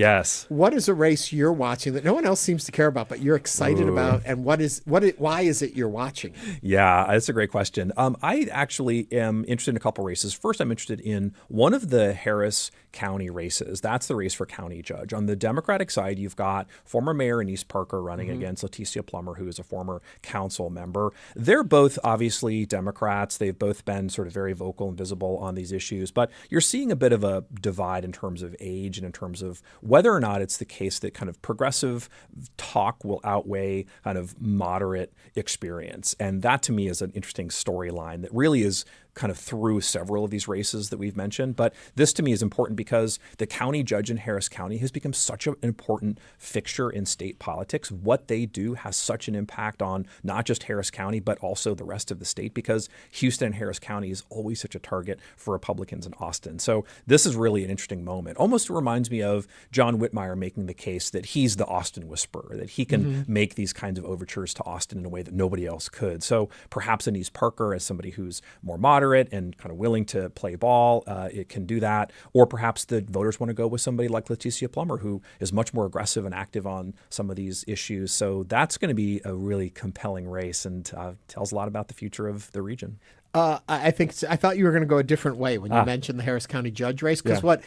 what is a race you're watching that no one else seems to care about, but you're excited about, and why is it you're watching? Yeah, that's a great question. I actually am interested in a couple races. First, I'm interested in one of the Harris County races. That's the race for county judge. On the Democratic side, you've got former mayor Anise Parker running against Leticia Plummer, who is a former council member. They're both obviously Democrats. They've both been sort of very vocal and visible on these issues, but you're seeing a bit of a divide in terms of age and in terms of whether or not it's the case that kind of progressive talk will outweigh kind of moderate experience. And that to me is an interesting storyline that really is kind of through several of these races that we've mentioned. But this to me is important because the county judge in Harris County has become such an important fixture in state politics. What they do has such an impact on not just Harris County, but also the rest of the state, because Houston and Harris County is always such a target for Republicans in Austin. So this is really an interesting moment. Almost reminds me of John Whitmire making the case that he's the Austin whisperer, that he can make these kinds of overtures to Austin in a way that nobody else could. So perhaps Anise Parker, as somebody who's more moderate and kind of willing to play ball, it can do that. Or perhaps the voters want to go with somebody like Leticia Plummer, who is much more aggressive and active on some of these issues. So that's going to be a really compelling race and tells a lot about the future of the region. I thought you were going to go a different way when you mentioned the Harris County judge race, because what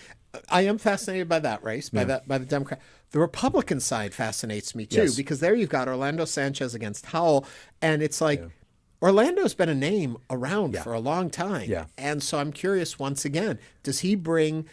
I am fascinated by that race, by the Democrat. The Republican side fascinates me too, because there you've got Orlando Sanchez against Howell, and it's like Orlando's been a name around for a long time. And so I'm curious, once again, does he bring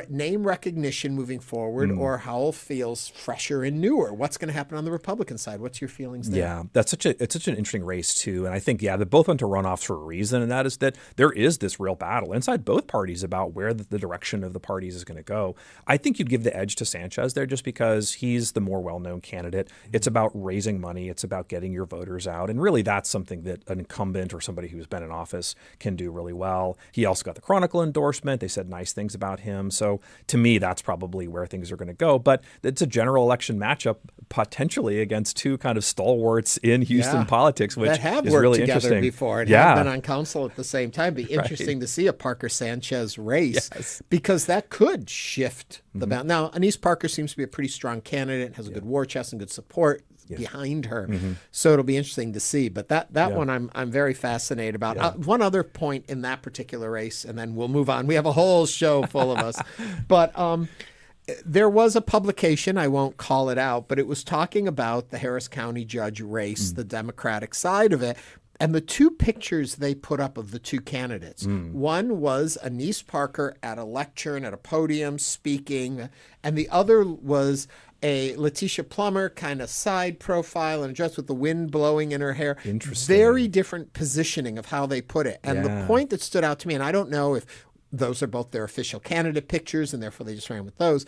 name recognition moving forward, or Howell feels fresher and newer? What's going to happen on the Republican side? What's your feelings there? Yeah, it's such an interesting race too. And I think, they both went to runoffs for a reason. And that is that there is this real battle inside both parties about where the direction of the parties is going to go. I think you'd give the edge to Sanchez there just because he's the more well-known candidate. It's about raising money. It's about getting your voters out. And really that's something that an incumbent or somebody who's been in office can do really well. He also got the Chronicle endorsement. They said nice things about him. So to me, that's probably where things are going to go. But it's a general election matchup potentially against two kind of stalwarts in Houston politics, which that have is worked really together interesting before and have been on council at the same time. Be interesting to see a Parker Sanchez race because that could shift the balance. Now, Anise Parker seems to be a pretty strong candidate, has a good war chest and good support behind her. So it'll be interesting to see. But that one I'm very fascinated about. One other point in that particular race, and then we'll move on. We have a whole show full of us. But there was a publication, I won't call it out, but it was talking about the Harris County judge race, the Democratic side of it. And the two pictures they put up of the two candidates, one was Anise Parker at a lectern, at a podium speaking, and the other was a Leticia Plummer kind of side profile and a dress with the wind blowing in her hair. Interesting. Very different positioning of how they put it. And the point that stood out to me, and I don't know if those are both their official candidate pictures and therefore they just ran with those.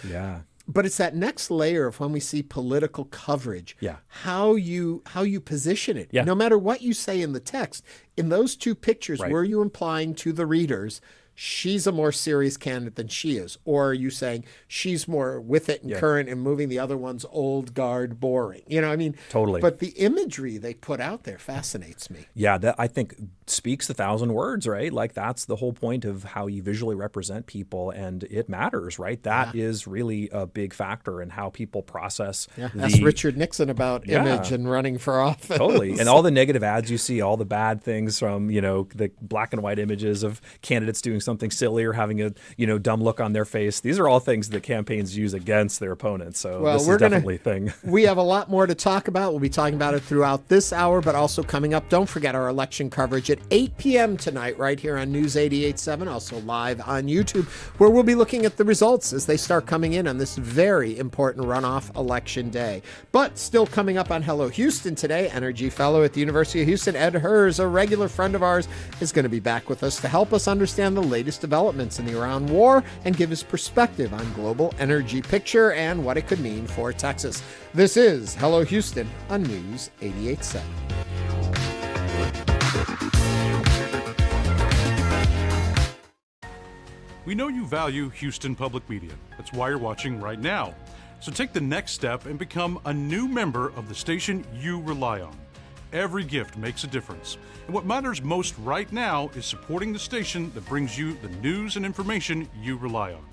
But it's that next layer of when we see political coverage, how you position it. No matter what you say in the text, in those two pictures, were you implying to the readers, she's a more serious candidate than she is? Or are you saying she's more with it and current and moving, the other one's old guard, boring? You know, I mean, totally. But the imagery they put out there fascinates me. Yeah, that I think speaks 1,000 words, right? Like that's the whole point of how you visually represent people, and it matters, right? That is really a big factor in how people process. Ask Richard Nixon about image and running for office. Totally. And all the negative ads you see, all the bad things from, you know, the black and white images of candidates doing something silly or having a, you know, dumb look on their face. These are all things that campaigns use against their opponents. So this is definitely a thing. We have a lot more to talk about. We'll be talking about it throughout this hour, but also coming up, don't forget our election coverage at 8 p.m. tonight right here on News 88.7, also live on YouTube, where we'll be looking at the results as they start coming in on this very important runoff election day. But still coming up on Hello Houston today, Energy Fellow at the University of Houston, Ed Hers, a regular friend of ours, is going to be back with us to help us understand the latest developments in the Iran war and give his perspective on global energy picture and what it could mean for Texas. This is Hello Houston on News 88.7. We know you value Houston Public Media. That's why you're watching right now. So take the next step and become a new member of the station you rely on. Every gift makes a difference. And what matters most right now is supporting the station that brings you the news and information you rely on.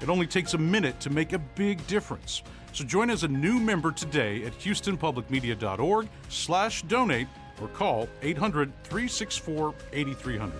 It only takes a minute to make a big difference. So join as a new member today at houstonpublicmedia.org/donate or call 800-364-8300.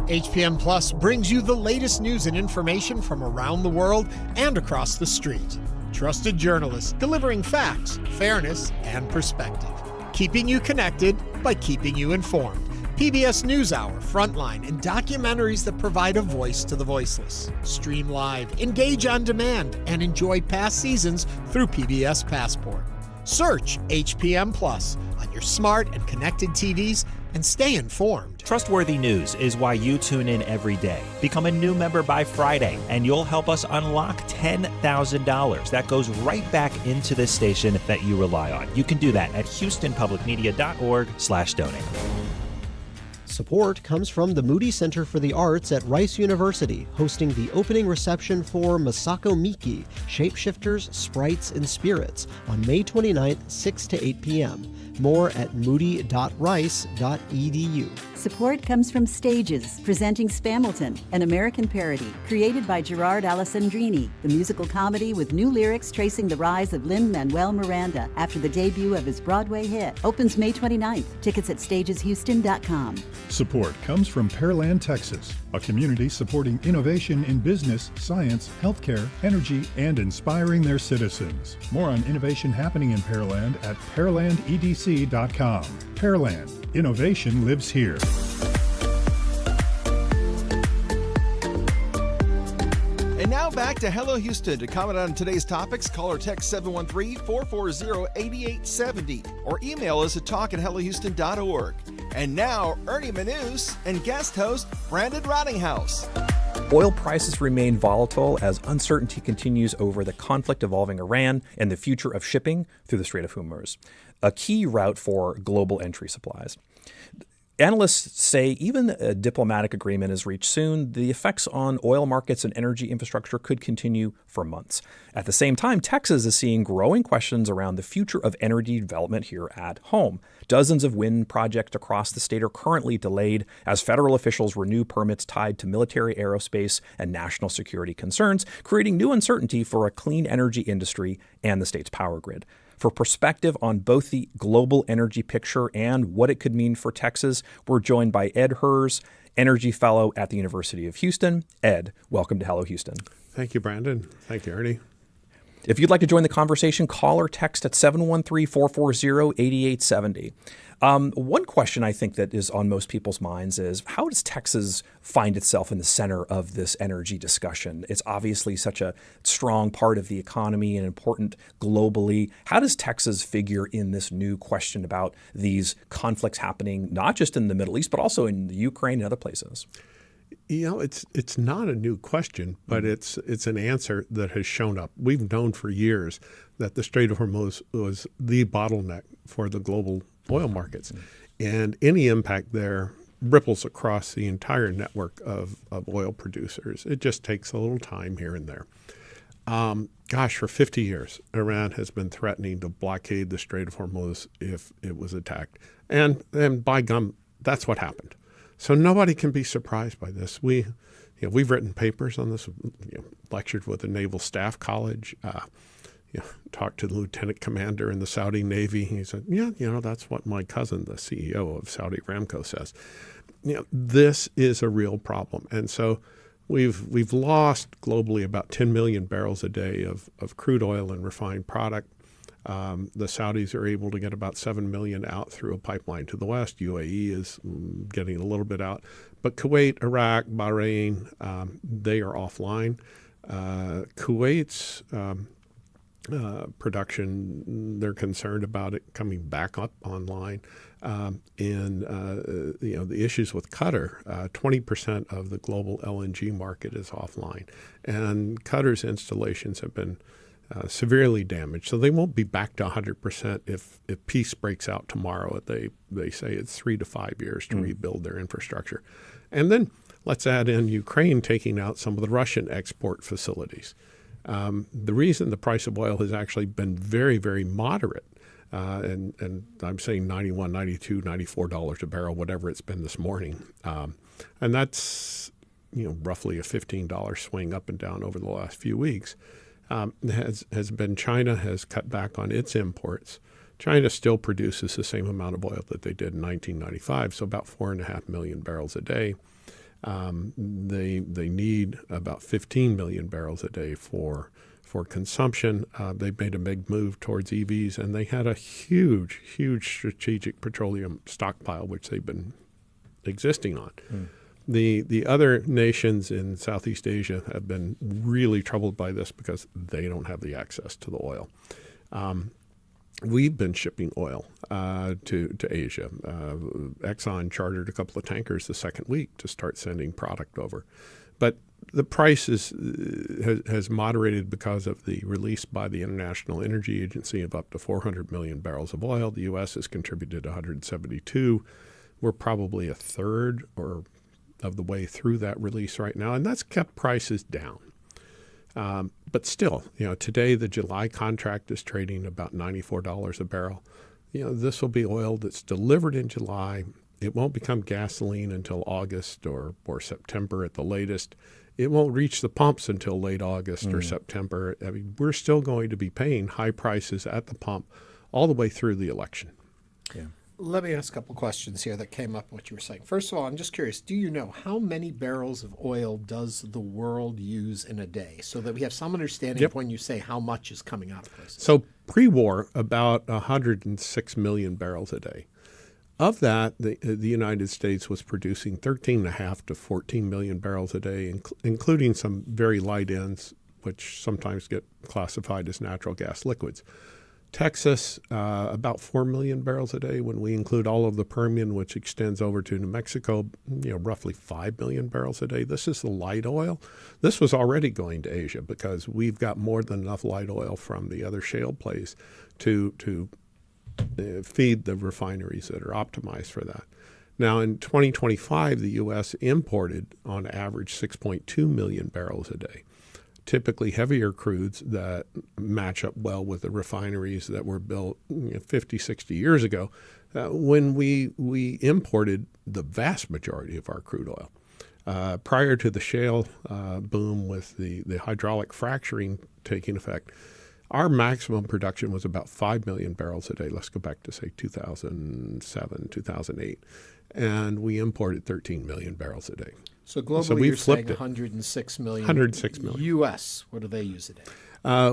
HPM Plus brings you the latest news and information from around the world and across the street. Trusted journalists delivering facts, fairness, and perspective. Keeping you connected by keeping you informed. PBS NewsHour, Frontline, and documentaries that provide a voice to the voiceless. Stream live, engage on demand, and enjoy past seasons through PBS Passport. Search HPM Plus on your smart and connected TVs and stay informed. Trustworthy news is why you tune in every day. Become a new member by Friday, and you'll help us unlock $10,000. That goes right back into this station that you rely on. You can do that at houstonpublicmedia.org/donate. Support comes from the Moody Center for the Arts at Rice University, hosting the opening reception for Masako Miki, Shapeshifters, Sprites, and Spirits on May 29th, 6 to 8 p.m. More at moody.rice.edu. Support comes from Stages, presenting Spamilton, an American parody, created by Gerard Alessandrini, the musical comedy with new lyrics tracing the rise of Lin-Manuel Miranda after the debut of his Broadway hit. Opens May 29th. Tickets at stageshouston.com. Support comes from Pearland, Texas, a community supporting innovation in business, science, healthcare, energy, and inspiring their citizens. More on innovation happening in Pearland at pearlandedc.com. Pearland. Innovation lives here. And now back to Hello Houston. To comment on today's topics, call or text 713-440-8870 or email us at talk@hellohouston.org. And now, Ernie Manouse and guest host Brandon Rottinghaus. Oil prices remain volatile as uncertainty continues over the conflict involving Iran and the future of shipping through the Strait of Hormuz, a key route for global entry supplies. Analysts say even a diplomatic agreement is reached soon, the effects on oil markets and energy infrastructure could continue for months. At the same time, Texas is seeing growing questions around the future of energy development here at home. Dozens of wind projects across the state are currently delayed as federal officials renew permits tied to military, aerospace, and national security concerns, creating new uncertainty for a clean energy industry and the state's power grid. For perspective on both the global energy picture and what it could mean for Texas, we're joined by Ed Hers, Energy Fellow at the University of Houston. Ed, welcome to Hello Houston. Thank you, Brandon. Thank you, Ernie. If you'd like to join the conversation, call or text at 713-440-8870. One question I think that is on most people's minds is, how does Texas find itself in the center of this energy discussion? It's obviously such a strong part of the economy and important globally. How does Texas figure in this new question about these conflicts happening, not just in the Middle East, but also in the Ukraine and other places? You know, it's not a new question, but it's an answer that has shown up. We've known for years that the Strait of Hormuz was the bottleneck for the global oil markets. And any impact there ripples across the entire network of oil producers. It just takes a little time here and there. For 50 years, Iran has been threatening to blockade the Strait of Hormuz if it was attacked. And by gum, that's what happened. So nobody can be surprised by this. We've written papers on this, lectured with the Naval Staff College, talked to the lieutenant commander in the Saudi Navy. He said, that's what my cousin, the CEO of Saudi Aramco, says. This is a real problem. And so we've lost globally about 10 million barrels a day of crude oil and refined product. The Saudis are able to get about 7 million out through a pipeline to the west. UAE is getting a little bit out. But Kuwait, Iraq, Bahrain, they are offline. Kuwait's production, they're concerned about it coming back up online. The issues with Qatar, 20% of the global LNG market is offline. And Qatar's installations have been severely damaged. So they won't be back to 100% if peace breaks out tomorrow. They say it's 3 to 5 years to rebuild their infrastructure. And then let's add in Ukraine taking out some of the Russian export facilities. The reason the price of oil has actually been very, very moderate, and I'm saying $91, $92, $94 a barrel, whatever it's been this morning. And that's roughly a $15 swing up and down over the last few weeks. Has been China has cut back on its imports. China still produces the same amount of oil that they did in 1995, so about 4.5 million barrels a day. They need about 15 million barrels a day for consumption. They made a big move towards EVs, and they had a huge strategic petroleum stockpile, which they've been existing on. The other nations in Southeast Asia have been really troubled by this because they don't have the access to the oil. We've been shipping oil to Asia. Exxon chartered a couple of tankers the second week to start sending product over. But the price has moderated because of the release by the International Energy Agency of up to 400 million barrels of oil. The U.S. has contributed 172. We're probably a third of the way through that release right now, and that's kept prices down. But still, today the July contract is trading about $94 a barrel. This will be oil that's delivered in July. It won't become gasoline until August or September at the latest. It won't reach the pumps until late August or September. I mean, we're still going to be paying high prices at the pump all the way through the election. Yeah. Let me ask a couple questions here that came up what you were saying. First of all, I'm just curious, do you know how many barrels of oil does the world use in a day? So that we have some understanding of when you say how much is coming out of places. So pre-war, about 106 million barrels a day. Of that, the United States was producing 13.5 to 14 million barrels a day, including some very light ends, which sometimes get classified as natural gas liquids. Texas, about 4 million barrels a day. When we include all of the Permian, which extends over to New Mexico, roughly 5 million barrels a day. This is the light oil. This was already going to Asia because we've got more than enough light oil from the other shale plays to feed the refineries that are optimized for that. Now, in 2025, the U.S. imported on average 6.2 million barrels a day. Typically heavier crudes that match up well with the refineries that were built 50, 60 years ago when we imported the vast majority of our crude oil. Prior to the shale boom with the hydraulic fracturing taking effect, our maximum production was about 5 million barrels a day. Let's go back to, say, 2007, 2008. And we imported 13 million barrels a day. So globally, so you're saying 106 million. 106 million. U.S., what do they use a day?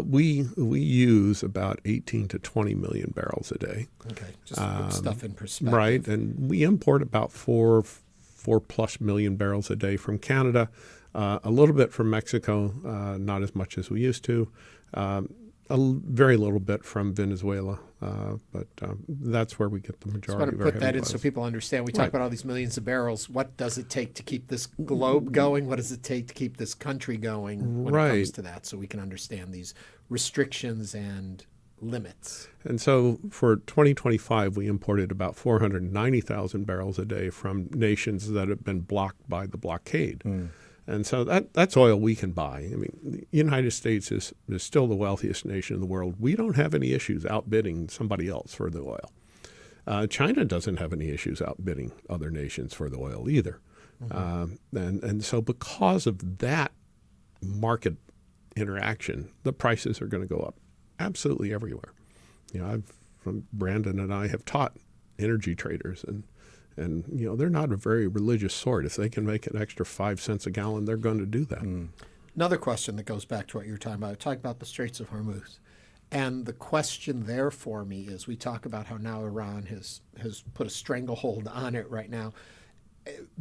We use about 18 to 20 million barrels a day. Okay, just to put stuff in perspective. Right, and we import about 4 plus million barrels a day from Canada, a little bit from Mexico, not as much as we used to. A very little bit from Venezuela, but that's where we get the majority of our heavy put that in oils. so people understand. We talk about all these millions of barrels. What does it take to keep this globe going? What does it take to keep this country going when it comes to that? So we can understand these restrictions and limits. And so for 2025, we imported about 490,000 barrels a day from nations that have been blocked by the blockade. And so that's oil we can buy. I mean, the United States is still the wealthiest nation in the world. We don't have any issues outbidding somebody else for the oil. China doesn't have any issues outbidding other nations for the oil either. And so because of that market interaction, the prices are going to go up absolutely everywhere. You know, Brandon and I have taught energy traders, and you know, they're not a very religious sort. If they can make an extra 5 cents a gallon, they're going to do that. Another question that goes back to what you were talking about. Talk about the Straits of Hormuz. And the question there for me is, we talk about how now Iran has put a stranglehold on it right now.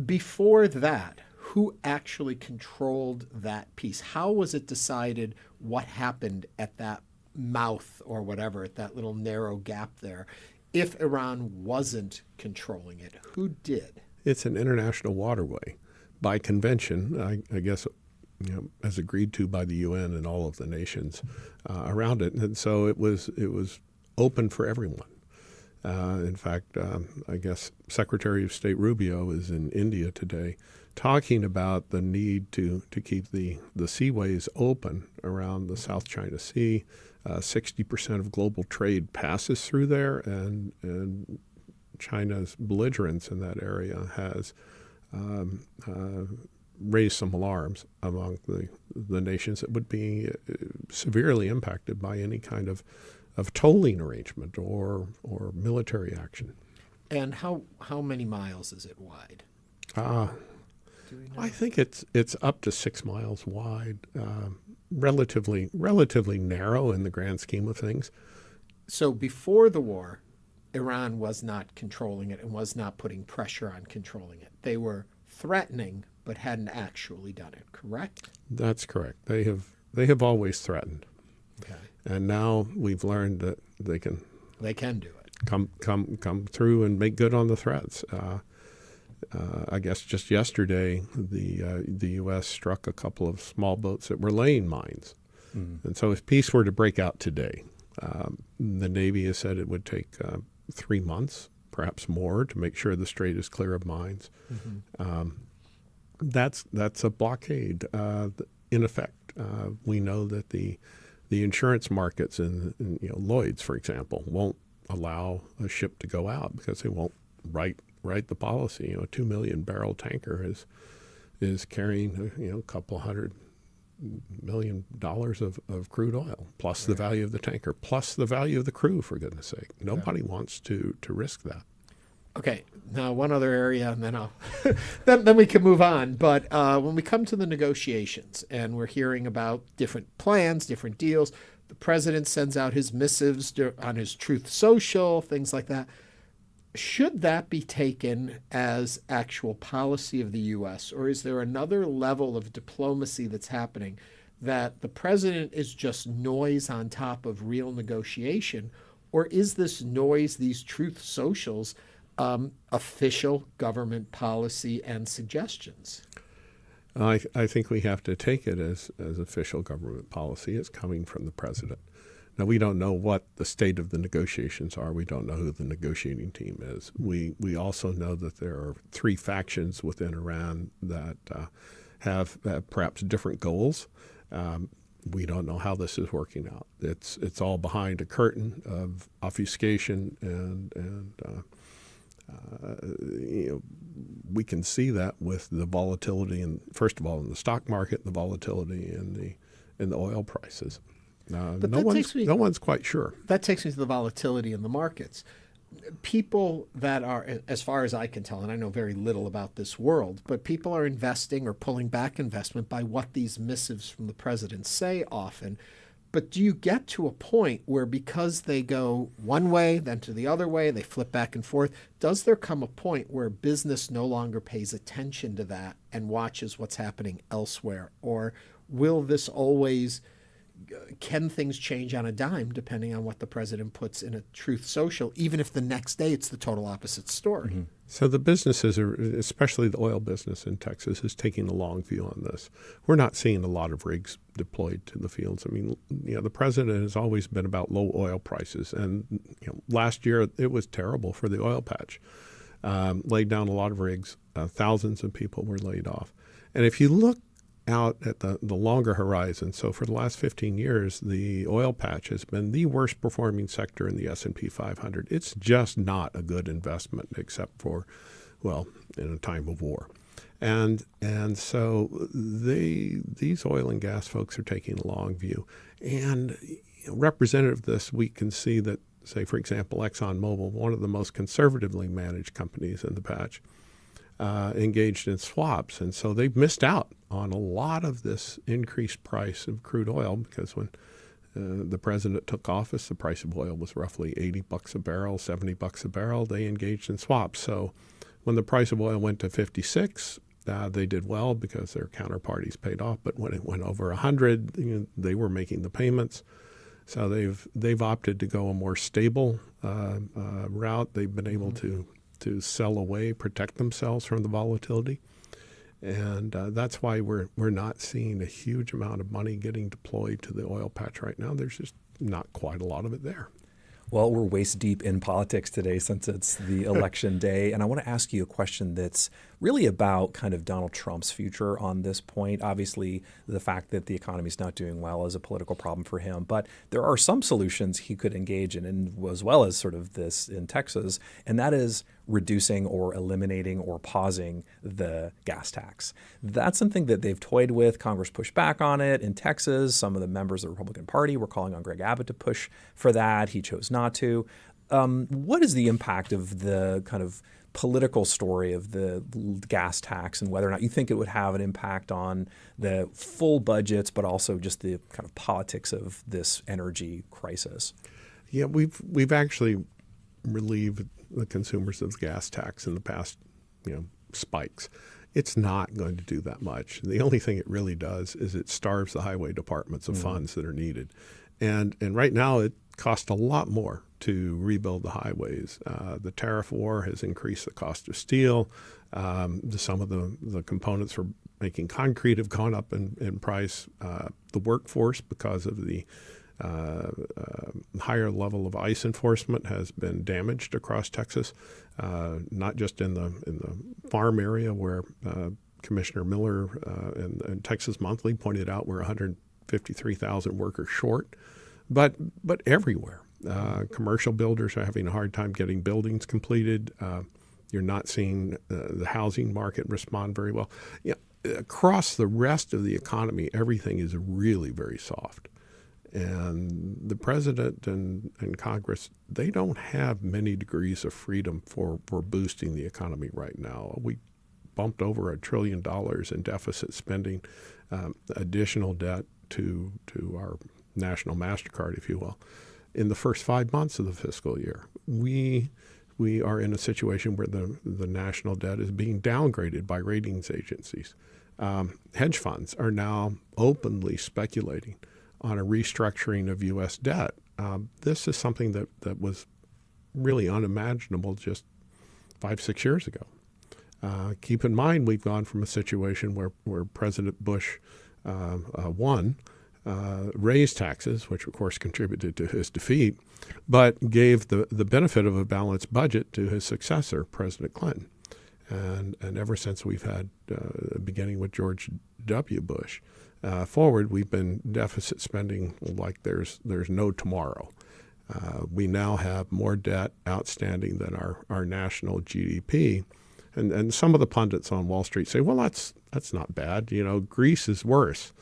Before that, who actually controlled that piece? How was it decided what happened at that mouth or whatever, at that little narrow gap there? If Iran wasn't controlling it, who did? It's an international waterway by convention, I guess, you know, as agreed to by the UN and all of the nations around it. And so it was open for everyone. In fact, I guess Secretary of State Rubio is in India today talking about the need to keep the seaways open around the South China Sea. 60% of global trade passes through there, and China's belligerence in that area has raised some alarms among the nations that would be severely impacted by any kind of tolling arrangement or military action. And how many miles is it wide? I think it's up to 6 miles wide, relatively narrow in the grand scheme of things. So before the war, Iran was not controlling it and was not putting pressure on controlling it. They were threatening, but hadn't actually done it, correct? That's correct. They have always threatened. Okay. And now we've learned that they can do it. Come through and make good on the threats. I guess just yesterday, the U.S. struck a couple of small boats that were laying mines. And so if peace were to break out today, the Navy has said it would take 3 months, perhaps more, to make sure the strait is clear of mines. That's a blockade in effect. We know that the insurance markets and Lloyd's, for example, won't allow a ship to go out because they won't write the policy. A 2 million barrel tanker is carrying a couple $100 million of crude oil, plus the value of the tanker, plus the value of the crew, for goodness sake. Nobody wants to risk that. Okay, now one other area, and then then we can move on. But when we come to the negotiations, and we're hearing about different plans, different deals, the president sends out his missives on his Truth Social, things like that. Should that be taken as actual policy of the U.S., or is there another level of diplomacy that's happening that the president is just noise on top of real negotiation, or is this noise, these Truth Socials, official government policy and suggestions? I think we have to take it as official government policy. It's coming from the president. Now, we don't know what the state of the negotiations are. We don't know who the negotiating team is. We also know that there are 3 factions within Iran that have perhaps different goals. We don't know how this is working out. It's all behind a curtain of obfuscation, and we can see that with the volatility, first of all, in the stock market, the volatility in the oil prices. No one's quite sure. That takes me to the volatility in the markets. People that are, as far as I can tell, and I know very little about this world, but people are investing or pulling back investment by what these missives from the president say often. But do you get to a point where, because they go one way, then to the other way, they flip back and forth, does there come a point where business no longer pays attention to that and watches what's happening elsewhere? Or will this always can things change on a dime depending on what the president puts in a Truth Social, even if the next day it's the total opposite story? Mm-hmm. So the businesses, especially the oil business in Texas, is taking a long view on this. We're not seeing a lot of rigs deployed to the fields. I mean, the president has always been about low oil prices, and last year it was terrible for the oil patch. Laid down a lot of rigs. Thousands of people were laid off. And if you look out at the longer horizon, so for the last 15 years, the oil patch has been the worst performing sector in the S&P 500. It's just not a good investment except for, well, in a time of war. And so these oil and gas folks are taking a long view. And representative of this, we can see that, say, for example, ExxonMobil, one of the most conservatively managed companies in the patch, engaged in swaps. And so they've missed out on a lot of this increased price of crude oil because when the president took office, the price of oil was roughly $80 a barrel, $70 a barrel. They engaged in swaps. So when the price of oil went to 56, they did well because their counterparties paid off. But when it went over 100, they were making the payments. So they've opted to go a more stable route. They've been able to sell away, protect themselves from the volatility. And that's why we're not seeing a huge amount of money getting deployed to the oil patch right now. There's just not quite a lot of it there. Well, we're waist deep in politics today since it's the election day. And I want to ask you a question that's really about kind of Donald Trump's future on this point. Obviously, the fact that the economy is not doing well is a political problem for him. But there are some solutions he could engage in, and as well as sort of this in Texas, and that is reducing or eliminating or pausing the gas tax. That's something that they've toyed with. Congress pushed back on it in Texas. Some of the members of the Republican Party were calling on Greg Abbott to push for that. He chose not to. What is the impact of the kind of political story of the gas tax and whether or not you think it would have an impact on the full budgets, but also just the kind of politics of this energy crisis? Yeah, we've actually relieved the consumers of the gas tax in the past, spikes. It's not going to do that much. The only thing it really does is it starves the highway departments of funds that are needed. And right now it costs a lot more to rebuild the highways. The tariff war has increased the cost of steel. Some of the components for making concrete have gone up in price. The workforce, because of the higher level of ICE enforcement, has been damaged across Texas, not just in the farm area where Commissioner Miller and Texas Monthly pointed out we're 153,000 workers short, but everywhere. Commercial builders are having a hard time getting buildings completed. You're not seeing the housing market respond very well. Across the rest of the economy, everything is really very soft. And the president and Congress, they don't have many degrees of freedom for boosting the economy right now. We bumped over $1 trillion in deficit spending, additional debt to our national MasterCard, if you will, in the first 5 months of the fiscal year. We are in a situation where the national debt is being downgraded by ratings agencies. Hedge funds are now openly speculating on a restructuring of U.S. debt. This is something that was really unimaginable just 5-6 years ago. Keep in mind, we've gone from a situation where President Bush won, raised taxes, which of course contributed to his defeat, but gave the benefit of a balanced budget to his successor, President Clinton. And ever since we've had, beginning with George W. Bush, forward, we've been deficit spending like there's no tomorrow. We now have more debt outstanding than our national GDP. And some of the pundits on Wall Street say, well, that's not bad. Greece is worse.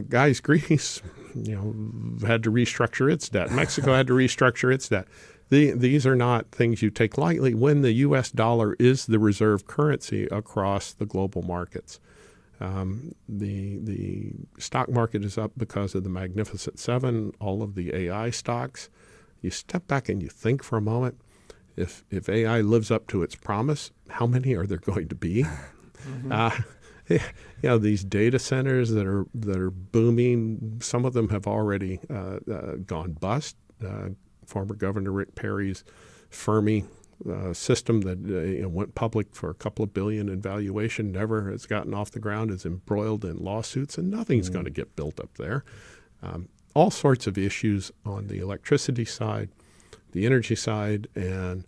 Guys, Greece, had to restructure its debt. Mexico had to restructure its debt. These are not things you take lightly when the U.S. dollar is the reserve currency across the global markets. The stock market is up because of the Magnificent Seven, all of the AI stocks. You step back and you think for a moment, if AI lives up to its promise, how many are there going to be? these data centers that are booming. Some of them have already gone bust. Former Governor Rick Perry's Fermi system that went public for a couple of billion in valuation never has gotten off the ground, is embroiled in lawsuits, and nothing's going to get built up there. All sorts of issues on the electricity side, the energy side, and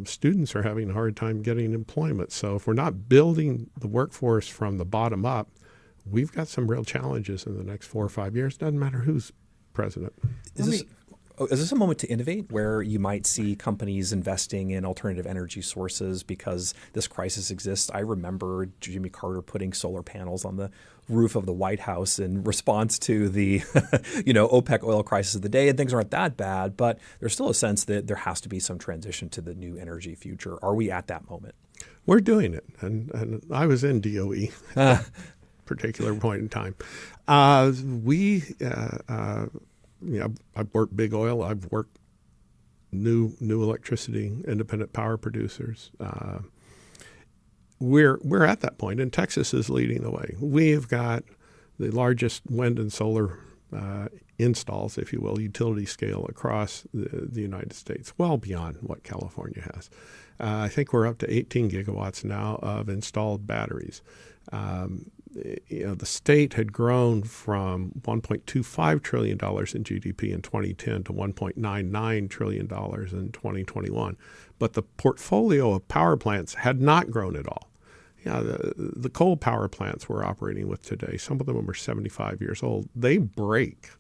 students are having a hard time getting employment. So if we're not building the workforce from the bottom up, we've got some real challenges in the next 4 or 5 years. Doesn't matter who's president. Is this a moment to innovate where you might see companies investing in alternative energy sources because this crisis exists? I remember Jimmy Carter putting solar panels on the roof of the White House in response to the OPEC oil crisis of the day, and things aren't that bad, but there's still a sense that there has to be some transition to the new energy future. Are we at that moment? We're doing it, and I was in DOE particular point in time. I've worked big oil. I've worked new electricity, independent power producers. We're at that point, and Texas is leading the way. We have got the largest wind and solar installs, if you will, utility scale across the United States, well beyond what California has. I think we're up to 18 gigawatts now of installed batteries. The state had grown from $1.25 trillion in GDP in 2010 to $1.99 trillion in 2021. But the portfolio of power plants had not grown at all. The coal power plants we're operating with today, some of them are 75 years old, they break.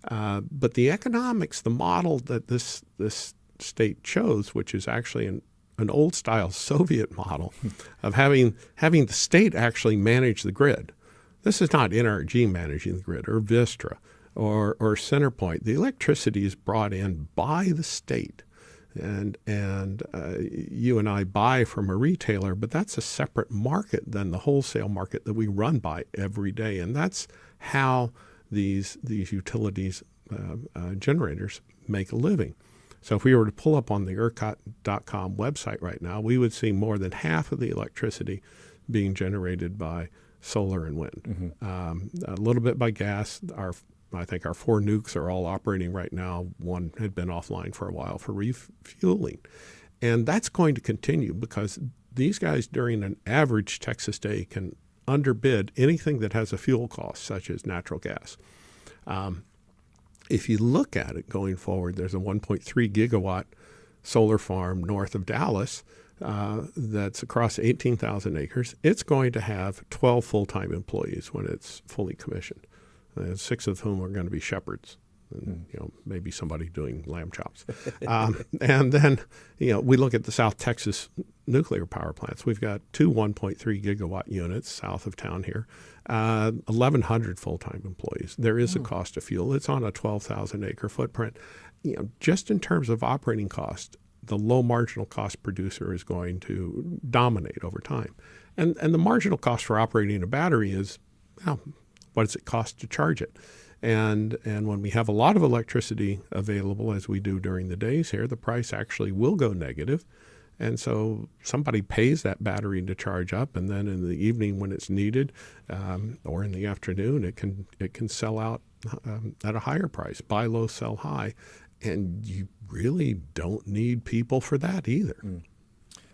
But the economics, the model that this state chose, which is actually an old-style Soviet model of having the state actually manage the grid. This is not NRG managing the grid or Vistra or Centerpoint. The electricity is brought in by the state, and you and I buy from a retailer, but that's a separate market than the wholesale market that we run by every day, and that's how these utilities generators make a living. So if we were to pull up on the ERCOT.com website right now, we would see more than half of the electricity being generated by solar and wind. A little bit by gas. I think our 4 nukes are all operating right now. One had been offline for a while for refueling. And that's going to continue because these guys during an average Texas day can underbid anything that has a fuel cost, such as natural gas. If you look at it going forward, there's a 1.3 gigawatt solar farm north of Dallas that's across 18,000 acres. It's going to have 12 full-time employees when it's fully commissioned, 6 of whom are going to be shepherds. And, maybe somebody doing lamb chops. And then, we look at the South Texas nuclear power plants. We've got 2 1.3 gigawatt units south of town here, 1,100 full-time employees. There is a cost of fuel. It's on a 12,000 acre footprint. Just in terms of operating cost, the low marginal cost producer is going to dominate over time. And the marginal cost for operating a battery is, what does it cost to charge it? And when we have a lot of electricity available, as we do during the days here, the price actually will go negative. And so somebody pays that battery to charge up, and then in the evening when it's needed, or in the afternoon, it can sell out at a higher price, buy low, sell high. And you really don't need people for that either.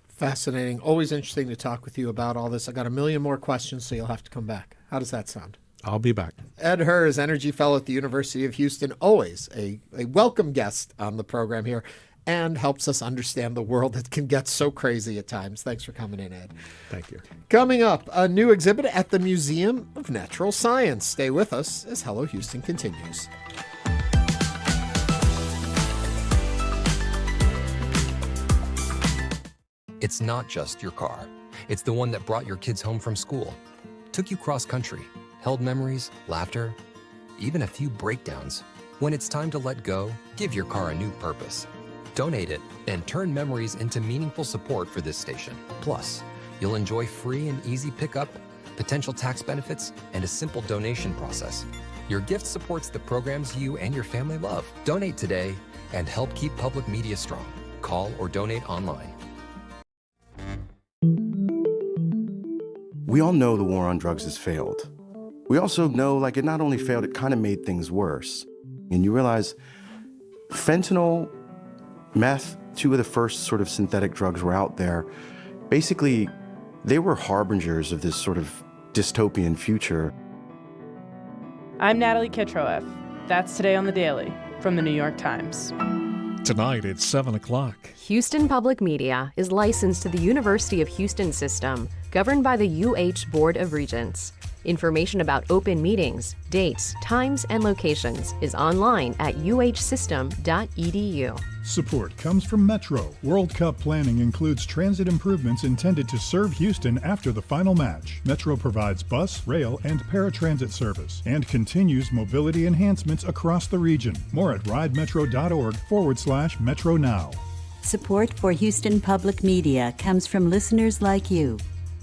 Fascinating. Always interesting to talk with you about all this. I got a million more questions, so you'll have to come back. How does that sound? I'll be back. Ed Hers, Energy Fellow at the University of Houston, always a welcome guest on the program here, and helps us understand the world that can get so crazy at times. Thanks for coming in, Ed. Thank you. Coming up, a new exhibit at the Museum of Natural Science. Stay with us as Hello Houston continues. It's not just your car. It's the one that brought your kids home from school, took you cross-country, held memories, laughter, even a few breakdowns. When it's time to let go, give your car a new purpose. Donate it and turn memories into meaningful support for this station. Plus, you'll enjoy free and easy pickup, potential tax benefits, and a simple donation process. Your gift supports the programs you and your family love. Donate today and help keep public media strong. Call or donate online. We all know the war on drugs has failed. We also know, like, it not only failed, it kind of made things worse. And you realize fentanyl, meth, two of the first sort of synthetic drugs were out there. Basically, they were harbingers of this sort of dystopian future. I'm Natalie Kitroeff. That's Today on the Daily from the New York Times. Tonight at 7 o'clock. Houston Public Media is licensed to the University of Houston system, governed by the UH Board of Regents. Information about open meetings, dates, times, and locations is online at uhsystem.edu. Support comes from Metro. World Cup planning includes transit improvements intended to serve Houston after the final match. Metro provides bus, rail, and paratransit service and continues mobility enhancements across the region. More at ridemetro.org/Metro Now. Support for Houston Public Media comes from listeners like you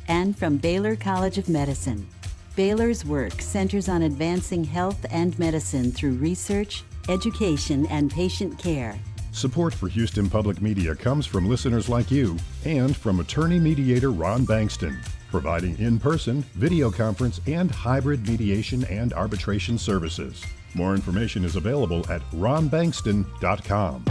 and from Baylor College of Medicine. Baylor's work centers on advancing health and medicine through research, education, and patient care. Support for Houston Public Media comes from listeners like you and from attorney mediator Ron Bankston, providing in-person, video conference, and hybrid mediation and arbitration services. More information is available at ronbankston.com.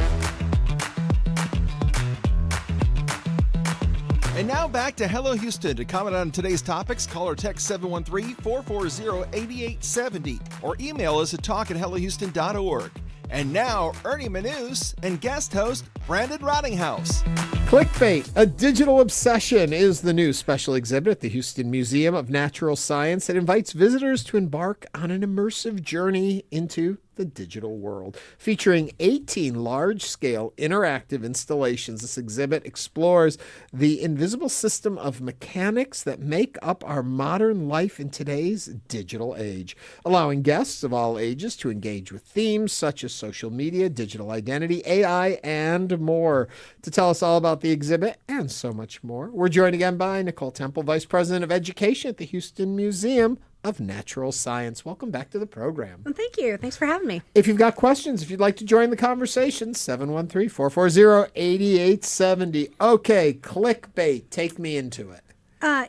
And now back to Hello Houston. To comment on today's topics, call or text 713-440-8870 or email us at talk@hellohouston.org. And now, Ernie Manouse and guest host Brandon Rottinghaus. Clickbait, a digital obsession, is the new special exhibit at the Houston Museum of Natural Science that invites visitors to embark on an immersive journey into the digital world. Featuring 18 large-scale interactive installations, this exhibit explores the invisible system of mechanics that make up our modern life in today's digital age, allowing guests of all ages to engage with themes such as social media, digital identity, AI, and more. To tell us all about the exhibit and so much more, we're joined again by Nicole Temple, Vice President of Education at the Houston Museum of Natural Science. Welcome back to the program. Well, thank you. Thanks for having me. If you've got questions, if you'd like to join the conversation, 713-440-8870. Okay, Clickbait, take me into it.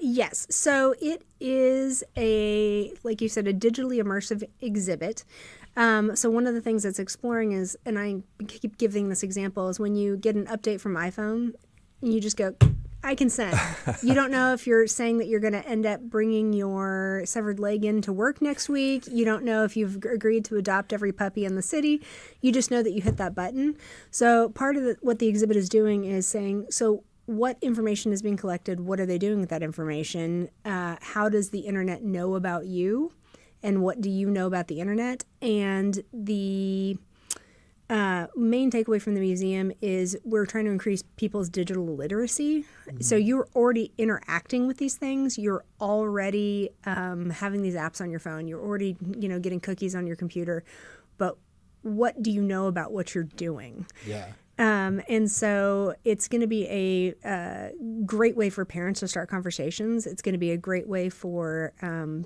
Yes. So it is like you said, a digitally immersive exhibit. So one of the things that's exploring is, and I keep giving this example, is when you get an update from iPhone, and you just go, I consent. You don't know if you're saying that you're going to end up bringing your severed leg into work next week. You don't know if you've agreed to adopt every puppy in the city. You just know that you hit that button. So part of what the exhibit is doing is saying, so what information is being collected? What are they doing with that information? How does the internet know about you? And what do you know about the internet? And the main takeaway from the museum is we're trying to increase people's digital literacy. Mm-hmm. So you're already interacting with these things. You're already having these apps on your phone. You're already, getting cookies on your computer. But what do you know about what you're doing? Yeah. And so it's going to be a great way for parents to start conversations. It's going to be a great way for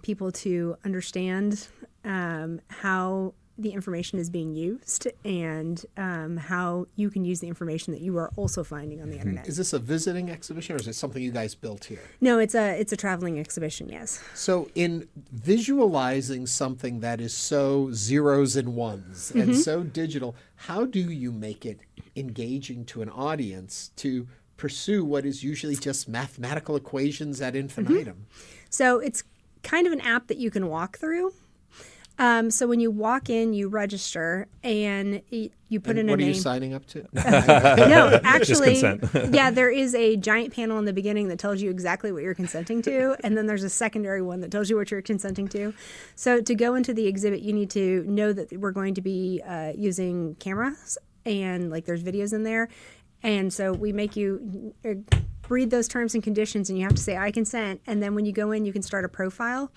people to understand how the information is being used and how you can use the information that you are also finding on the internet. Is this a visiting exhibition or is it something you guys built here? No, it's a traveling exhibition, yes. So in visualizing something that is so zeros and ones mm-hmm. and so digital, how do you make it engaging to an audience to pursue what is usually just mathematical equations ad infinitum? Mm-hmm. So it's kind of an app that you can walk through. So when you walk in, you register and you put in a name. What are you signing up to? No, actually, yeah, there is a giant panel in the beginning that tells you exactly what you're consenting to. And then there's a secondary one that tells you what you're consenting to. So to go into the exhibit, you need to know that we're going to be using cameras and there's videos in there. And so we make you read those terms and conditions and you have to say, I consent. And then when you go in, you can start a profile.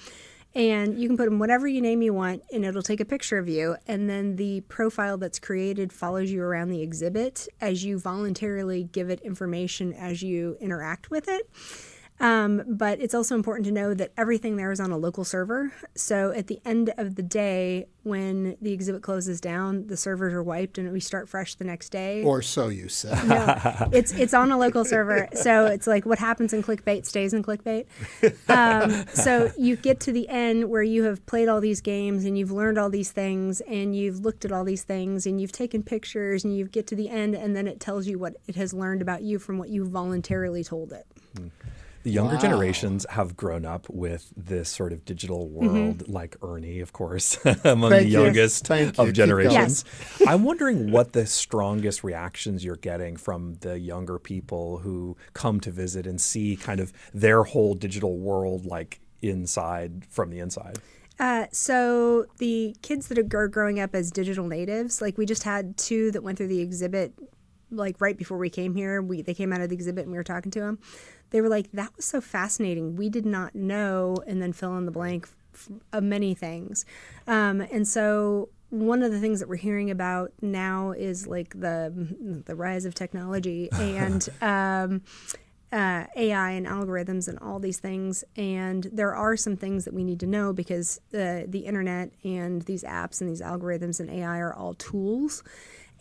And you can put in whatever name you want, and it'll take a picture of you. And then the profile that's created follows you around the exhibit as you voluntarily give it information as you interact with it. But it's also important to know that everything there is on a local server. So at the end of the day, when the exhibit closes down, the servers are wiped and we start fresh the next day. Or so you say. No, it's on a local server. So it's like what happens in Clickbait stays in Clickbait. So you get to the end where you have played all these games and you've learned all these things and you've looked at all these things and you've taken pictures and you get to the end and then it tells you what it has learned about you from what you voluntarily told it. The younger generations have grown up with this sort of digital world, like Ernie, of course, among the youngest of generations. Yes. I'm wondering what the strongest reactions you're getting from the younger people who come to visit and see kind of their whole digital world like inside, from the inside. So the kids that are growing up as digital natives, like we just had 2 that went through the exhibit like right before we came here. They came out of the exhibit and we were talking to them. They were like, that was so fascinating. We did not know, and then fill in the blank of many things. And so one of the things that we're hearing about now is like the rise of technology and AI and algorithms and all these things. And there are some things that we need to know because the internet and these apps and these algorithms and AI are all tools.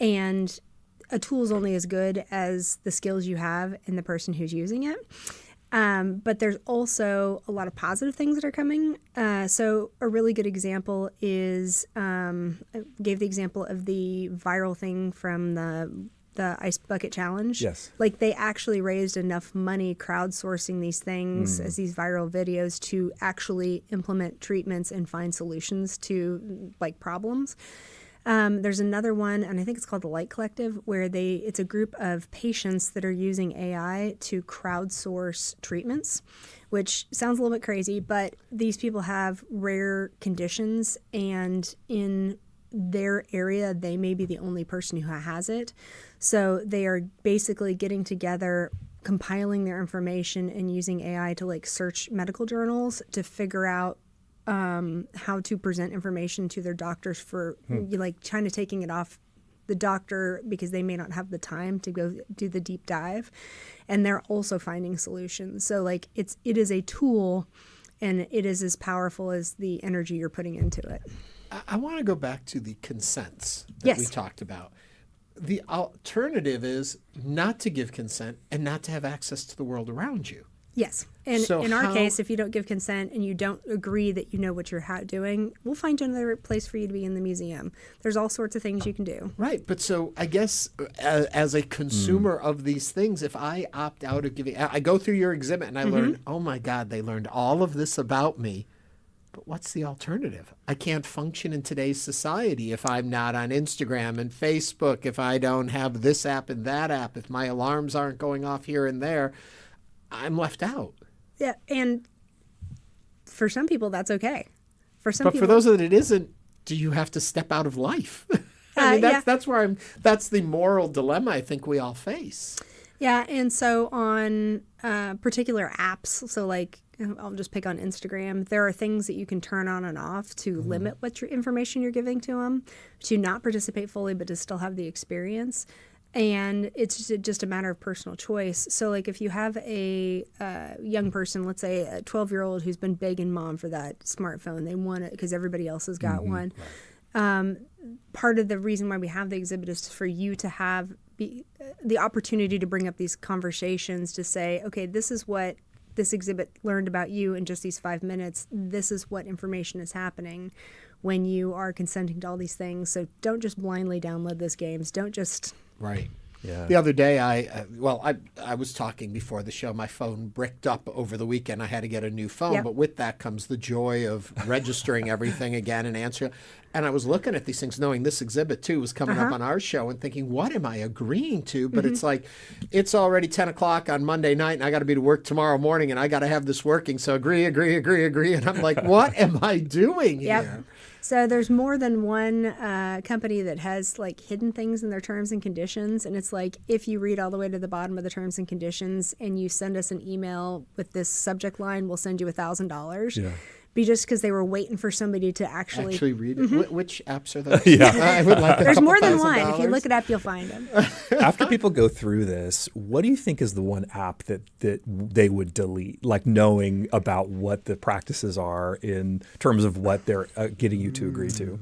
And a tool is only as good as the skills you have and the person who's using it. But there's also a lot of positive things that are coming. So a really good example is, I gave the example of the viral thing from the Ice Bucket Challenge. Yes. Like they actually raised enough money crowdsourcing these things as these viral videos to actually implement treatments and find solutions to like problems. There's another one, and I think it's called the Light Collective, where it's a group of patients that are using AI to crowdsource treatments, which sounds a little bit crazy, but these people have rare conditions, and in their area, they may be the only person who has it. So they are basically getting together, compiling their information, and using AI to like search medical journals to figure out how to present information to their doctors for like kind of taking it off the doctor because they may not have the time to go do the deep dive, and they're also finding solutions. So like it is a tool, and it is as powerful as the energy you're putting into it. I want to go back to the consents that we talked about. The alternative is not to give consent and not to have access to the world around you. Yes. And So in our case, if you don't give consent and you don't agree that you know what you're doing, we'll find you another place for you to be in the museum. There's all sorts of things you can do. Right. But so I guess as a consumer of these things, if I opt out of giving, I go through your exhibit and I learn, oh my God, they learned all of this about me. But what's the alternative? I can't function in today's society if I'm not on Instagram and Facebook, if I don't have this app and that app, if my alarms aren't going off here and there. I'm left out. Yeah, and for some people, that's okay. For those that it isn't, do you have to step out of life? I mean, that's the moral dilemma I think we all face. Yeah, and so on particular apps, so like I'll just pick on Instagram, there are things that you can turn on and off to limit what your information you're giving to them, to not participate fully, but to still have the experience. And it's just a matter of personal choice. So like if you have a young person, let's say a 12-year-old who's been begging mom for that smartphone, they want it because everybody else has got one. Part of the reason why we have the exhibit is for you to have the opportunity to bring up these conversations to say, okay, this is what this exhibit learned about you in just these 5 minutes. This is what information is happening when you are consenting to all these things. So don't just blindly download those games. Don't just... Right. Yeah. The other day, I was talking before the show. My phone bricked up over the weekend. I had to get a new phone. Yep. But with that comes the joy of registering everything again and answering. And I was looking at these things, knowing this exhibit, too, was coming up on our show and thinking, what am I agreeing to? But it's like, it's already 10 o'clock on Monday night, and I got to be to work tomorrow morning, and I got to have this working. So agree. And I'm like, what am I doing here? So there's more than one company that has like hidden things in their terms and conditions. And it's like, if you read all the way to the bottom of the terms and conditions and you send us an email with this subject line, we'll send you $1,000. Yeah. be just because they were waiting for somebody to actually read it. Mhm. Which apps are those? Yeah. I would like There's more than one. If you look it up, you'll find them. After people go through this, what do you think is the one app that they would delete, like knowing about what the practices are in terms of what they're getting you to agree to?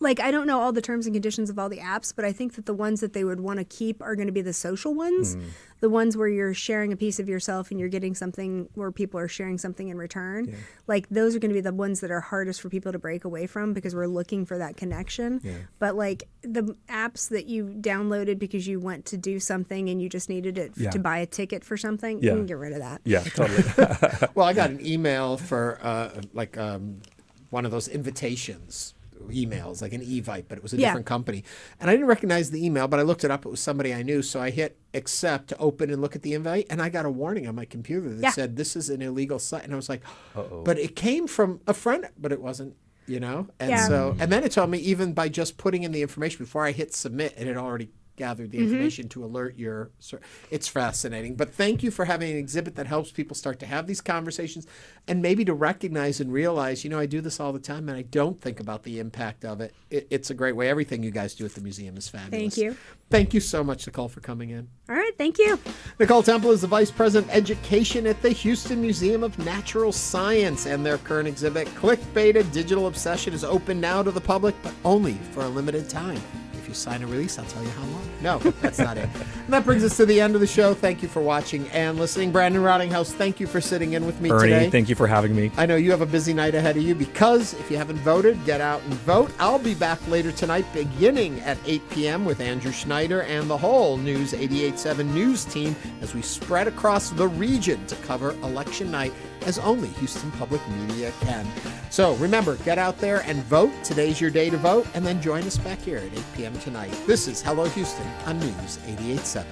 Like, I don't know all the terms and conditions of all the apps, but I think that the ones that they would want to keep are going to be the social ones, the ones where you're sharing a piece of yourself and you're getting something where people are sharing something in return. Yeah. Like, those are going to be the ones that are hardest for people to break away from because we're looking for that connection. Yeah. But like the apps that you downloaded because you went to do something and you just needed it Yeah. to buy a ticket for something, Yeah. you can get rid of that. Yeah, totally. Well, I got an email for one of those invitations emails, like an Evite, but it was a different company. And I didn't recognize the email, but I looked it up. It was somebody I knew. So I hit accept to open and look at the invite. And I got a warning on my computer that said, this is an illegal site. And I was like, but it came from a friend, but it wasn't, And so, and then it told me even by just putting in the information before I hit submit, it had already gathered the information to alert your. It's fascinating. But thank you for having an exhibit that helps people start to have these conversations and maybe to recognize and realize, I do this all the time and I don't think about the impact of it. It's a great way. Everything you guys do at the museum is fabulous. Thank you. Thank you so much, Nicole, for coming in. All right. Thank you. Nicole Temple is the Vice President of Education at the Houston Museum of Natural Science, and their current exhibit, Clickbait, A Digital Obsession, is open now to the public, but only for a limited time. If you sign a release, I'll tell you how long. No, that's not it. And that brings us to the end of the show. Thank you for watching and listening. Brandon Rottinghaus, thank you for sitting in with me Ernie, today. thank you for having me. I know you have a busy night ahead of you because if you haven't voted, get out and vote. I'll be back later tonight beginning at 8 p.m. with Andrew Schneider and the whole News 88.7 News team as we spread across the region to cover election night as only Houston Public Media can. So remember, get out there and vote. Today's your day to vote, and then join us back here at 8 p.m. tonight. This is Hello Houston on News 88.7.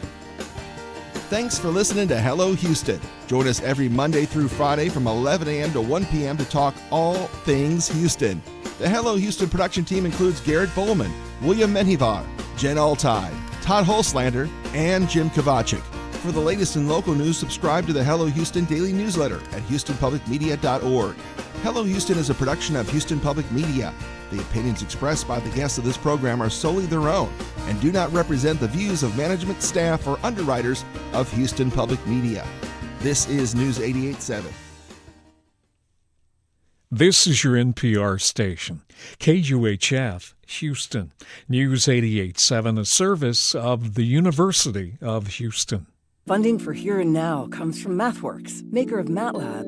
Thanks for listening to Hello Houston. Join us every Monday through Friday from 11 a.m. to 1 p.m. to talk all things Houston. The Hello Houston production team includes Garrett Bowman, William Menjivar, Jen Altai, Todd Holslander, and Jim Kovacic. For the latest in local news, subscribe to the Hello Houston daily newsletter at houstonpublicmedia.org. Hello Houston is a production of Houston Public Media. The opinions expressed by the guests of this program are solely their own and do not represent the views of management, staff, or underwriters of Houston Public Media. This is News 88.7. This is your NPR station, KUHF, Houston. News 88.7, a service of the University of Houston. Funding for Here and Now comes from MathWorks, maker of MATLAB